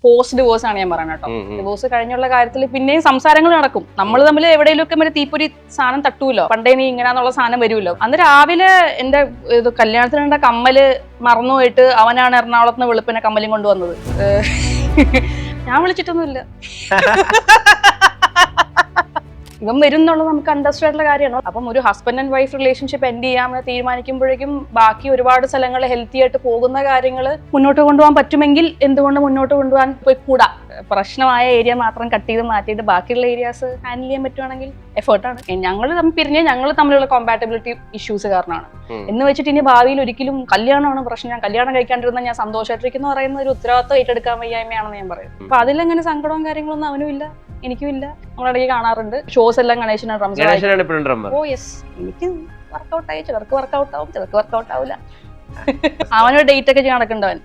Post divorce ആണ് ഞാൻ പറയുന്നത് കേട്ടോ. ഡിവോഴ്സ് കഴിഞ്ഞുള്ള കാര്യത്തിൽ പിന്നെയും സംസാരങ്ങൾ നടക്കും. നമ്മൾ തമ്മിൽ എവിടെയെങ്കിലുമൊക്കെ മറ്റേ തീപ്പൊരി സാധനം തട്ടൂലോ, പണ്ടേ നീ ഇങ്ങനെന്നുള്ള സാധനം വരുമല്ലോ. അന്ന് രാവിലെ എന്റെ കല്യാണത്തിനുണ്ട കമ്മല് മറന്നുപോയിട്ട് അവനാണ് എറണാകുളത്ത് നിന്ന് വെളുപ്പിനെ കമ്മലും കൊണ്ടുവന്നത്. ഞാൻ വിളിച്ചിട്ടൊന്നുമില്ല. ഇവൻ വരും എന്നുള്ളത് നമുക്ക് അണ്ടർസ്റ്റാൻഡ് ആയിട്ടുള്ള കാര്യമാണ്. അപ്പം ഒരു husband and wife relationship end ചെയ്യാമെന്ന് തീരുമാനിക്കുമ്പോഴേക്കും ബാക്കി ഒരുപാട് സ്ഥലങ്ങൾ ഹെൽത്തി ആയിട്ട് പോകുന്ന കാര്യങ്ങൾ മുന്നോട്ട് കൊണ്ടുപോകാൻ പറ്റുമെങ്കിൽ എന്തുകൊണ്ട് മുന്നോട്ട് കൊണ്ടുപോകാൻ പോയി കൂടാ. പ്രശ്നമായ ഏരിയ മാത്രം കട്ട് ചെയ്ത് മാറ്റിയിട്ട് ബാക്കിയുള്ള ഏരിയാസ് ഹാൻഡിൽ ചെയ്യാൻ പറ്റുവാണെങ്കിൽ എഫേർട്ടാണ്. ഞങ്ങൾ തമ്മിൽ പിരിഞ്ഞ് ഞങ്ങൾ തമ്മിലുള്ള കോമ്പാറ്റബിലിറ്റി ഇഷ്യൂസ് കാരണമാണ് എന്ന് വെച്ചിട്ട് ഇനി ഭാവിയിൽ ഒരിക്കലും കല്യാണമാണ് പ്രശ്നം, ഞാൻ കല്യാണം കഴിക്കാണ്ടിരുന്ന ഞാൻ സന്തോഷമായിട്ടിരിക്കുന്ന പറയുന്ന ഒരു ഉത്തരവാദിത്വം ഏറ്റെടുക്കാൻ വയ്യായ്മയാണെന്ന് ഞാൻ പറയും. അപ്പൊ അതിലങ്ങനെ സങ്കടവും കാര്യങ്ങളൊന്നും അവനും ഇല്ല, എനിക്കും ഇല്ല. നമ്മളിടയ്ക്ക് കാണാറുണ്ട് ഷോസ് എല്ലാം ഗണേശനാണ് ഡ്രംസ്. ഓ യെസ്, എനിക്ക് വർക്കൗട്ട് ആയി, ചിലർക്ക് വർക്കൗട്ട് ആവും, ചിലർക്ക് വർക്കൗട്ട് ആവില്ല. അവനൊരു ഡേറ്റ് ഒക്കെ നടക്കണ്ടവൻ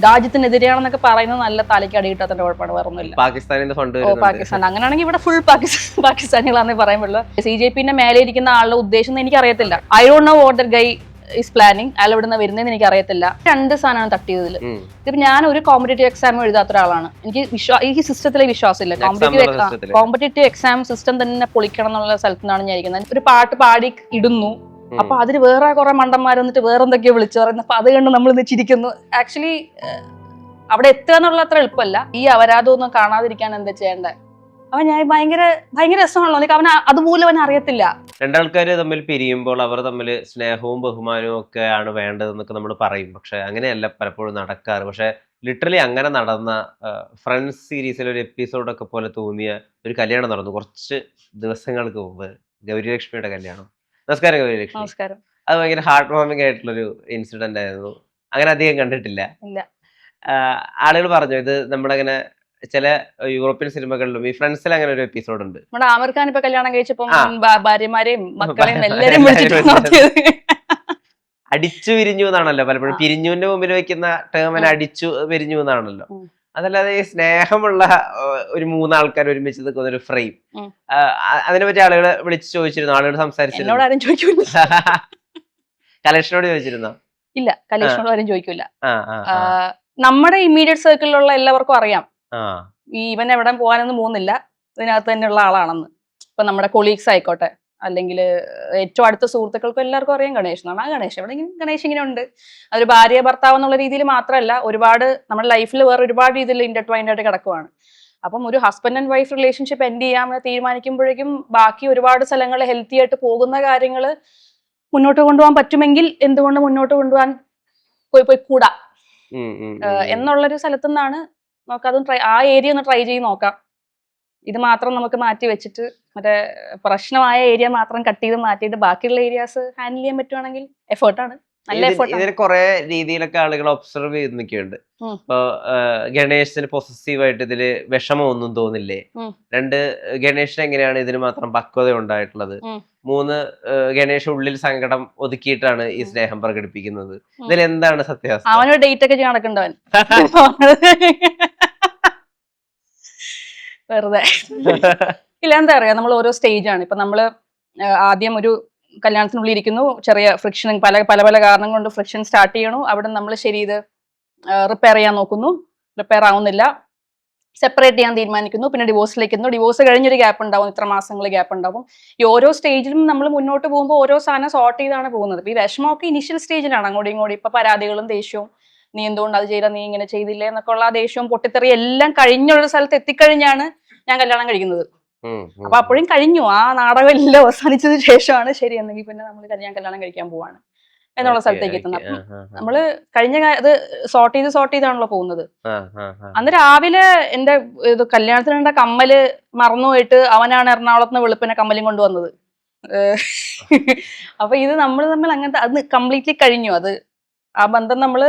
രാജ്യത്തിനെതിരെയാണെന്നൊക്കെ പറയുന്നത് നല്ല തലയ്ക്ക് അടി കിട്ടാത്തതിന്റെ കുഴപ്പമാണ്, വേറെ ഒന്നുമില്ല. പാകിസ്ഥാൻ അങ്ങനെയാണെങ്കിൽ ഇവിടെ ഫുൾ പാകിസ്ഥാനികളാണെന്ന് പറയാൻ പറ്റുള്ളൂ. CJP മേലെ ഇരിക്കുന്ന ആളുടെ ഉദ്ദേശം എനിക്ക് അറിയത്തില്ല. I don't know what that guy is planning. അയാൾ ഇവിടെ നിന്ന് വരുന്നതെന്ന് എനിക്ക് അറിയത്തില്ല. 2 സാധനമാണ് തട്ടിയതിൽ. ഇപ്പൊ ഞാൻ ഒരു കോമ്പറ്റേറ്റീവ് എക്സാം എഴുതാത്ത ഒരാളാണ്. എനിക്ക് സിസ്റ്റത്തിലെ വിശ്വാസമില്ല. കോമ്പറ്റേറ്റീവ് എക്സാം സിസ്റ്റം തന്നെ പൊളിക്കണം എന്നുള്ള സ്ഥലത്ത് നിന്നാണ് ഞാൻ ഇരിക്കുന്നത്. ഒരു പാട്ട് പാടി ഇടുന്നു, അപ്പൊ അതിന് വേറെ കുറെ മണ്ടന്മാർ വന്നിട്ട് വേറെ എന്തൊക്കെയോ വിളിച്ചു പറയുന്നത്. അപ്പൊ അത് കണ്ട് നമ്മൾ ചിരിക്കുന്നു. ആക്ച്വലി അവിടെ എത്തുക എന്നുള്ള അത്ര എളുപ്പമല്ല. ഈ അപരാധം ഒന്നും കാണാതിരിക്കാൻ എന്താ ചെയ്യേണ്ടത്? അവൻ ഞാൻ ഭയങ്കര രസമാണല്ലോ. അവൻ അതുപോലെ അവൻ അറിയത്തില്ല. രണ്ടാൾക്കാര് തമ്മിൽ പിരിയുമ്പോൾ അവർ തമ്മിൽ സ്നേഹവും ബഹുമാനവും ഒക്കെ ആണ് വേണ്ടതെന്നൊക്കെ നമ്മൾ പറയും. പക്ഷെ അങ്ങനെയല്ല പലപ്പോഴും നടക്കാറ്. പക്ഷെ ലിറ്ററലി അങ്ങനെ നടന്ന ഫ്രണ്ട്സ് സീരീസിലെ ഒരു എപ്പിസോഡൊക്കെ പോലെ തോന്നിയ ഒരു കല്യാണം നടന്നു കുറച്ച് ദിവസങ്ങൾക്ക് മുമ്പ്. ഗൗരിലക്ഷ്മിയുടെ കല്യാണം. നമസ്കാരം ഗൗരിലക്ഷ്മി. നമസ്കാരം. അത് ഭയങ്കര ഹാർട്ട് വാമിംഗ് ആയിട്ടുള്ളൊരു ഇൻസിഡന്റ് ആയിരുന്നു. അങ്ങനെ അധികം കണ്ടിട്ടില്ല. ആളുകൾ പറഞ്ഞു ഇത് നമ്മളങ്ങനെ ചില യൂറോപ്യൻ സിനിമകളിലും ഈ ഫ്രണ്ട്സിൽ അങ്ങനെ ഒരു എപ്പിസോഡ് ഉണ്ട്. നമ്മുടെ ആമിർ ഖാൻ ഇപ്പൊ കല്യാണം കഴിച്ചപ്പോ ഭാര്യമാരെയും മക്കളെയും എല്ലാരും അടിച്ചു പിരിഞ്ഞു എന്നാണല്ലോ പലപ്പോഴും പിരിഞ്ഞുവിന്റെ മുമ്പിൽ വെക്കുന്ന ടേമിനെ അടിച്ചു പിരിഞ്ഞു എന്നാണല്ലോ. അതല്ലാതെ ഈ സ്നേഹമുള്ള ഒരു 3 ആൾക്കാർ ഒരുമിച്ച് നിൽക്കുന്ന ഒരു ഫ്രെയിം, അതിനെ പറ്റി ആളുകൾ വിളിച്ചു ചോദിച്ചിരുന്നു, ആളുകൾ സംസാരിച്ചിരുന്നു. കലേഷിനോട് ചോദിച്ചിരുന്നോ? ഇല്ല, കലേഷിനോട് ആരും ചോദിക്കൂല. നമ്മുടെ ഇമ്മീഡിയറ്റ് സർക്കിളിലുള്ള എല്ലാവർക്കും അറിയാം ഈ ഇവൻ എവിടെ പോകാനൊന്നും പോകുന്നില്ല, ഇതിനകത്ത് തന്നെയുള്ള ആളാണെന്ന്. ഇപ്പൊ നമ്മുടെ കൊളീഗ്സ് ആയിക്കോട്ടെ, അല്ലെങ്കിൽ ഏറ്റവും അടുത്ത സുഹൃത്തുക്കൾക്കും എല്ലാവർക്കും അറിയാം ഗണേഷ് എന്നാണ്. ആ ഗണേഷ് എവിടെയെങ്കിലും ഗണേഷ് ഇങ്ങനെ ഉണ്ട്. അതൊരു ഭാര്യ ഭർത്താവ് എന്നുള്ള രീതിയിൽ മാത്രമല്ല, ഒരുപാട് നമ്മുടെ ലൈഫിൽ വേറെ ഒരുപാട് രീതിയിൽ ഇന്റർട്വൈൻഡ് ആയിട്ട് കിടക്കുവാണ്. അപ്പം ഒരു husband and wife relationship end ചെയ്യാമെന്ന് തീരുമാനിക്കുമ്പോഴേക്കും ബാക്കി ഒരുപാട് സ്ഥലങ്ങൾ ഹെൽത്തി ആയിട്ട് പോകുന്ന കാര്യങ്ങൾ മുന്നോട്ട് കൊണ്ടുപോകാൻ പറ്റുമെങ്കിൽ എന്തുകൊണ്ട് മുന്നോട്ട് കൊണ്ടുപോകാൻ പോയി കൂടാ എന്നുള്ളൊരു സ്ഥലത്തു നിന്നാണ് നമുക്കതും ആ ഏരിയ ഒന്ന് ട്രൈ ചെയ്ത് നോക്കാം. ഇത് മാത്രം നമുക്ക് മാറ്റി വെച്ചിട്ട് മറ്റേ പ്രശ്നമായ ഏരിയ മാത്രം കട്ട് ചെയ്ത് മാറ്റിയിട്ട് ബാക്കിയുള്ള ഏരിയാസ് ഹാൻഡിൽ ചെയ്യാൻ പറ്റുവാണെങ്കിൽ എഫേർട്ടാണ്, നല്ല എഫേർട്ട്. ഇതിന് കുറെ രീതിയിലൊക്കെ ആളുകൾ ഒബ്സർവ് ചെയ്ത് നിൽക്കുന്നുണ്ട്. ഇപ്പൊ ഗണേശന് പൊസസീവ് ആയിട്ട് ഇതില് വിഷമമൊന്നും തോന്നില്ലേ? 2 ഗണേശന് എങ്ങനെയാണ് ഇതിന് മാത്രം പക്വത ഉണ്ടായിട്ടുള്ളത്? 3 ഗണേഷ് ഉള്ളിൽ സങ്കടം ഒതുക്കിയിട്ടാണ് ഈ സ്നേഹം പ്രകടിപ്പിക്കുന്നത്. ഇതിൽ എന്താണ് സത്യാവസ്ഥ? അവനൊരു ഡേറ്റ് ഒക്കെ നടക്കണ്ടവൻ വെറുതെ ഇല്ല. എന്താ പറയാ, നമ്മൾ ഓരോ സ്റ്റേജാണ്. ഇപ്പൊ നമ്മള് ആദ്യം ഒരു കല്യാണത്തിനുള്ളിൽ ഇരിക്കുന്നു, ചെറിയ ഫ്രിക്ഷൻ പല കാരണം കൊണ്ട് ഫ്രിക്ഷൻ സ്റ്റാർട്ട് ചെയ്യണു. അവിടെ നമ്മൾ ശരി ഇത് റിപ്പയർ ചെയ്യാൻ നോക്കുന്നു, റിപ്പയർ ആവുന്നില്ല, സെപ്പറേറ്റ് ചെയ്യാൻ തീരുമാനിക്കുന്നു, പിന്നെ ഡിവോഴ്സിലേക്ക് എത്തുന്നു. ഡിവോഴ്സ് കഴിഞ്ഞൊരു ഗ്യാപ്പ് ഉണ്ടാവും, ഇത്ര മാസങ്ങൾ ഗ്യാപ്പ് ഉണ്ടാവും. ഈ ഓരോ സ്റ്റേജിലും നമ്മൾ മുന്നോട്ട് പോകുമ്പോൾ ഓരോ സാധനം സോർട്ട് ചെയ്താണ് പോകുന്നത്. ഈ വിഷമമൊക്കെ ഇനിഷ്യൽ സ്റ്റേജിലാണ്, അങ്ങോട്ടും ഇങ്ങോട്ടും. ഇപ്പൊ പരാതികളും ദേഷ്യവും, നീ എന്തുകൊണ്ട് അത് ചെയ്ത, നീ ഇങ്ങനെ ചെയ്തില്ലേ എന്നൊക്കെ ഉള്ള ആ ദേഷ്യവും പൊട്ടിത്തെറി എല്ലാം കഴിഞ്ഞൊരു സ്ഥലത്ത് എത്തിക്കഴിഞ്ഞാണ് ഞാൻ കല്യാണം കഴിക്കുന്നത്. അപ്പൊ അപ്പോഴും കഴിഞ്ഞു, ആ നാടകം എല്ലാം അവസാനിച്ചതിന് ശേഷമാണ് ശരി എന്നെങ്കിൽ പിന്നെ നമ്മൾ ഞാൻ കല്യാണം കഴിക്കാൻ പോവാണ് എന്നുള്ള സ്ഥലത്തേക്ക് എത്തുന്നത്. നമ്മള് കഴിഞ്ഞ ഇത് സോർട്ട് ചെയ്താണല്ലോ പോകുന്നത്. അന്ന് രാവിലെ എന്റെ കല്യാണത്തിനുണ്ട കമ്മല് മറന്നുപോയിട്ട് അവനാണ് എറണാകുളത്ത് നിന്ന് വെളുപ്പിനെ കമ്മലും കൊണ്ടുവന്നത്. അപ്പൊ ഇത് നമ്മൾ തമ്മിൽ അങ്ങനത്തെ അത് കംപ്ലീറ്റ്ലി കഴിഞ്ഞു. അത് ആ ബന്ധം നമ്മൾ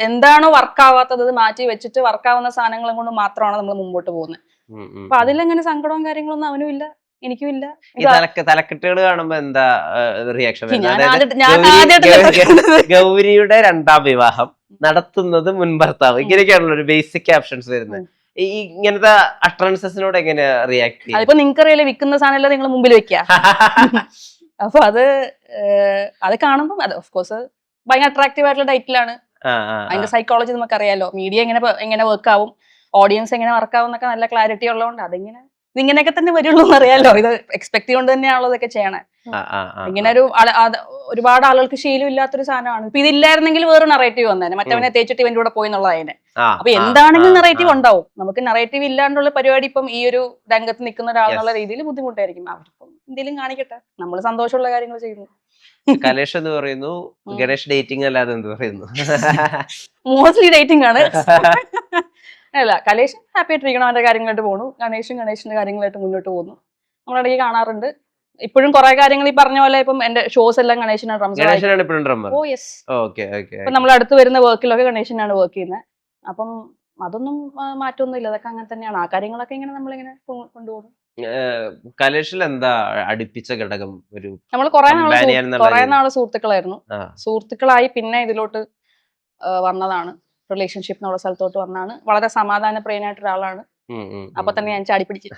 എന്താണോ വർക്കാവാത്തത് അത് മാറ്റി വെച്ചിട്ട് വർക്കാവുന്ന സാധനങ്ങളും കൊണ്ട് മാത്രമാണ് നമ്മൾ മുമ്പോട്ട് പോകുന്നത്. അപ്പൊ അതിലങ്ങനെ സങ്കടവും കാര്യങ്ങളൊന്നും അവനും ഇല്ല, എനിക്കും ഇല്ല. തലക്കെട്ടുകൾ കാണുമ്പോ എന്താ റിയാക്ഷൻ? ഗൗരിയുടെ 2ാം വിവാഹം നടത്തുന്നത് മുൻ ഭർത്താവ്, ഇങ്ങനെയൊക്കെയാണല്ലോ ഒരു ബേസിക് ക്യാപ്ഷൻസ് വരുന്നത്. ഇങ്ങനത്തെ അട്രൻസസിനോട് എങ്ങനെ റിയാക്ട് ചെയ്യും? അതിപ്പോ നിങ്ങൾക്കറിയില്ല, വിൽക്കുന്ന സാധനം നിങ്ങൾ മുമ്പിൽ വെക്കുക. അപ്പൊ അത് കാണുമ്പോൾ അത് ഓഫ് കോഴ്സ് ഭയങ്കര അട്രാക്റ്റീവ് ആയിട്ടുള്ള ടൈറ്റിലാണ്. അതിന്റെ സൈക്കോളജി നമുക്കറിയാലോ. മീഡിയ എങ്ങനെ വർക്ക് ആവും, ഓഡിയൻസ് എങ്ങനെ വർക്ക് ആവും എന്നൊക്കെ നല്ല ക്ലാരിറ്റി ഉള്ളതുകൊണ്ട് ഇതിങ്ങനെയൊക്കെ തന്നെ വരുള്ളൂ എന്നറിയാലോ. ഇത് എക്സ്പെക്ട് ചെയ്തുകൊണ്ട് തന്നെയാണല്ലോ ഇതൊക്കെ ചെയ്യണേ. ഇങ്ങനെ ഒരുപാട് ആളുകൾക്ക് ശീലം ഇല്ലാത്തൊരു സാധനമാണ്. ഇപ്പൊ ഇതില്ലായിരുന്നെങ്കിൽ വേറെ നറേറ്റീവ് വന്നേനെ, മറ്റവനെ തേച്ചിട്ട് ഇവന്റെ കൂടെ പോയി എന്നുള്ളതിനെ. അപ്പൊ എന്താണെങ്കിലും നറേറ്റീവ് ഉണ്ടാവും. നമുക്ക് നറേറ്റീവ് ഇല്ലാണ്ടുള്ള പരിപാടി ഇപ്പം ഈ ഒരു രംഗത്ത് നിൽക്കുന്ന ഒരാളെന്നുള്ള രീതിയിൽ ബുദ്ധിമുട്ടായിരിക്കും. അവരിപ്പം എന്തെങ്കിലും കാണിക്കട്ടെ, നമ്മൾ സന്തോഷമുള്ള കാര്യങ്ങൾ ചെയ്യുന്നു. കലേഷ് എന്ന് പറയുന്നു, ഗണേഷ് ഡേറ്റിംഗ് അല്ലാതെ എന്ത് പറയുന്നു? മോസ്റ്റ്ലി ഡേറ്റിംഗ് ആണ്. അല്ല, കലേഷ് ഹാപ്പി ആയിട്ടിരിക്കണം, അവന്റെ കാര്യങ്ങളായിട്ട് പോകുന്നു. ഗണേഷിന്റെ കാര്യങ്ങളായിട്ട് മുന്നോട്ട് പോകുന്നു. നമ്മളിടയ്ക്ക് കാണാറുണ്ട്. ഇപ്പോഴും കുറെ കാര്യങ്ങൾ ഈ പറഞ്ഞ പോലെ ഇപ്പം എന്റെ ഷോസ് എല്ലാം ഗണേശനാണ് ഡ്രംസ്. ഓ യെസ്. ഇപ്പൊ നമ്മൾ അടുത്ത് വരുന്ന വർക്കിലൊക്കെ ഗണേശനാണ് വർക്ക് ചെയ്യുന്നത്. അപ്പം അതൊന്നും മാറ്റമൊന്നും ഇല്ല, അതൊക്കെ അങ്ങനെ തന്നെയാണ്. ആ കാര്യങ്ങളൊക്കെ ഇങ്ങനെ നമ്മളിങ്ങനെ കൊണ്ടുപോകുന്നു. കലേഷിൽ എന്താ അടുപ്പിച്ച ഘടകം? നമ്മൾ കുറെ നാള് സുഹൃത്തുക്കളായിരുന്നു. സുഹൃത്തുക്കളായി പിന്നെ ഇതിലോട്ട് വന്നതാണ്, റിലേഷൻഷിപ്പ് എന്നുള്ള സ്ഥലത്തോട്ട് വന്നാണ്. വളരെ സമാധാന പ്രിയനായിട്ട് ഒരാളാണ്. അപ്പൊ തന്നെ ഞാൻ ചാടിപ്പിടിച്ചു.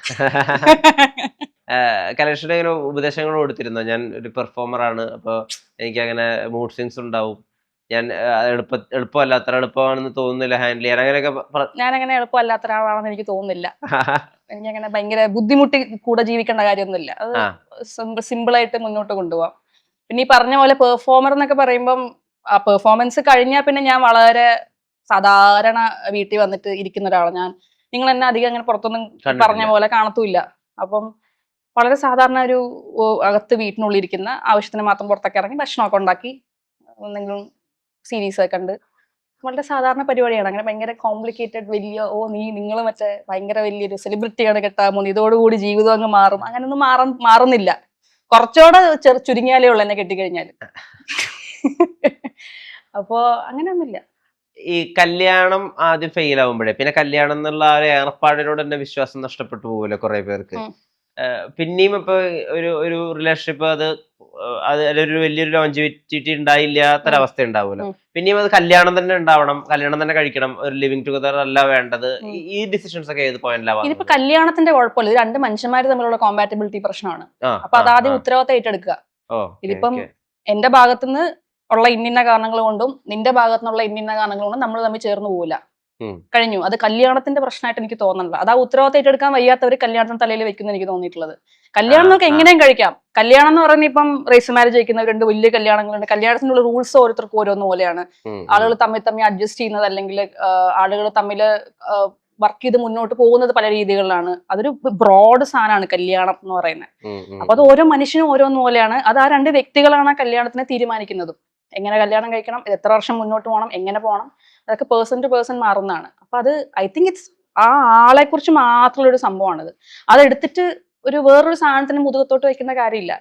കലേഷിന്റെ ഇങ്ങനെ ഉപദേശങ്ങൾ കൊടുത്തിരുന്നോ? ഞാൻ ഒരു പെർഫോമർ ആണ്, അപ്പൊ എനിക്ക് അങ്ങനെ മൂഡ് സ്വിങ്സ് ഉണ്ടാവും, ഞാൻ എളുപ്പമല്ല, അത്ര എളുപ്പമാണെന്ന് തോന്നുന്നില്ല ഹാൻഡിൽ ചെയ്യാൻ, അങ്ങനെയൊക്കെ? ഞാൻ അങ്ങനെ എളുപ്പമല്ലാത്ത ഒരാളാണെന്ന് എനിക്ക് തോന്നുന്നില്ല. എനിക്കങ്ങനെ ഭയങ്കര ബുദ്ധിമുട്ടി കൂടെ ജീവിക്കേണ്ട കാര്യമൊന്നുമില്ല. അത് സിമ്പിളായിട്ട് മുന്നോട്ട് കൊണ്ടുപോകാം. പിന്നെ ഈ പറഞ്ഞ പോലെ പെർഫോമർ എന്നൊക്കെ പറയുമ്പം ആ പെർഫോമൻസ് കഴിഞ്ഞാൽ പിന്നെ ഞാൻ വളരെ സാധാരണ വീട്ടിൽ വന്നിട്ട് ഇരിക്കുന്ന ഒരാളാണ് ഞാൻ. നിങ്ങൾ എന്നെ അധികം അങ്ങനെ പുറത്തൊന്നും പറഞ്ഞ പോലെ കാണത്തുമില്ല. അപ്പം വളരെ സാധാരണ ഒരു അകത്ത് വീട്ടിനുള്ളിൽ ഇരിക്കുന്ന, ആവശ്യത്തിന് മാത്രം പുറത്തൊക്കെ ഇറങ്ങി ഭക്ഷണമൊക്കെ ഉണ്ടാക്കി എന്തെങ്കിലും സീരീസ് ഒക്കെ കണ്ട് വളരെ സാധാരണ പരിപാടിയാണ്. അങ്ങനെ ഭയങ്കര കോംപ്ലിക്കേറ്റഡ് വലിയ നിങ്ങൾ മറ്റേ ഭയങ്കര വലിയൊരു സെലിബ്രിറ്റിയാണ് കെട്ടാൻ പോകുന്നത്, ഇതോടുകൂടി ജീവിതം അങ്ങ് മാറും, അങ്ങനെയൊന്നും മാറുന്നില്ല. കുറച്ചുകൂടെ ചുരുങ്ങിയാലേ ഉള്ളൂ എന്നെ കെട്ടിക്കഴിഞ്ഞാൽ. അപ്പോ അങ്ങനെയൊന്നുമില്ല. ഈ കല്യാണം ആദ്യം ഫെയിൽ ആവുമ്പോഴേ പിന്നെ കല്യാണം എന്നുള്ള ആ ഒരു ഏർപ്പാടിനോട് തന്നെ വിശ്വാസം നഷ്ടപ്പെട്ടു പോകില്ല കുറെ പേർക്ക്. പിന്നെയും ഇപ്പൊ ഒരു റിലേഷൻഷിപ്പ് ഒരു വലിയൊരു ലോഞ്ചിവിറ്റി ഉണ്ടായില്ലാത്തൊരവസ്ഥ ഉണ്ടാവുമല്ലോ. പിന്നെയും അത് കല്യാണം തന്നെ ഉണ്ടാവണം, കല്യാണം തന്നെ കഴിക്കണം, ഒരു ലിവിങ് ടുഗദർ അല്ല വേണ്ടത്. ഈ ഡിസിഷൻസ് ഒക്കെ ഏത് പോയിന്റിലാവാം? ഇതിപ്പോ കല്യാണത്തിന്റെ കുഴപ്പമില്ല, ഇത് രണ്ട് മനുഷ്യന്മാർ തമ്മിലുള്ള കോമ്പാറ്റബിലിറ്റി പ്രശ്നമാണ്. അപ്പൊ അതാദ്യം ഉത്തരവാദിത്തം ഏറ്റെടുക്കുക. ഇതിപ്പം എന്റെ ഭാഗത്തുനിന്ന് ഉള്ള ഇന്നിന്ന കാരണങ്ങൾ കൊണ്ടും നിന്റെ ഭാഗത്തുനിന്നുള്ള ഇന്നിന്ന കാരണങ്ങൾ കൊണ്ടും നമ്മൾ തമ്മിൽ ചേർന്ന് പോകില്ല, കഴിഞ്ഞു. അത് കല്യാണത്തിന്റെ പ്രശ്നമായിട്ട് എനിക്ക് തോന്നുന്നില്ല. അത് ആ ഉത്തരവാദിത്തം ഏറ്റെടുക്കാൻ വയ്യാത്തവർ കല്യാണത്തിന് തലയിൽ വെക്കുന്ന എനിക്ക് തോന്നിയിട്ടുള്ളത്. കല്യാണം നമുക്ക് എങ്ങനെയും കഴിക്കാം. കല്യാണം എന്ന് പറയുന്നത് ഇപ്പം രജിസ്റ്റർ മാരേജ് കഴിക്കുന്നവരുണ്ട്, വലിയ കല്യാണങ്ങളുണ്ട്. കല്യാണത്തിനുള്ള റൂൾസ് ഓരോരുത്തർക്കും ഓരോന്ന് പോലെയാണ്. ആളുകൾ തമ്മിൽ അഡ്ജസ്റ്റ് ചെയ്യുന്നത്, അല്ലെങ്കിൽ ആളുകൾ തമ്മിൽ വർക്ക് ചെയ്ത് മുന്നോട്ട് പോകുന്നത് പല രീതികളിലാണ്. അതൊരു ബ്രോഡ് സാധനമാണ് കല്യാണം എന്ന് പറയുന്നത്. അപ്പൊ അത് ഓരോ മനുഷ്യനും ഓരോന്ന് പോലെയാണ്. അത് ആ രണ്ട് വ്യക്തികളാണ് ആ കല്യാണത്തിനെ തീരുമാനിക്കുന്നതും. എങ്ങനെ കല്യാണം കഴിക്കണം, എത്ര വർഷം മുന്നോട്ട് പോകണം, എങ്ങനെ പോകണം, അതൊക്കെ പേഴ്സൺ ടു പേഴ്സൺ മാറുന്നതാണ്. അപ്പൊ അത് ഐ തിങ്ക് ഇറ്റ്സ് ആ ആളെ കുറിച്ച് മാത്രമുള്ള ഒരു സംഭവമാണിത്. അതെടുത്തിട്ട് വേറൊരു സാധനത്തിന് മുതുകത്തോട്ട് വെക്കുന്ന കാര്യമില്ല.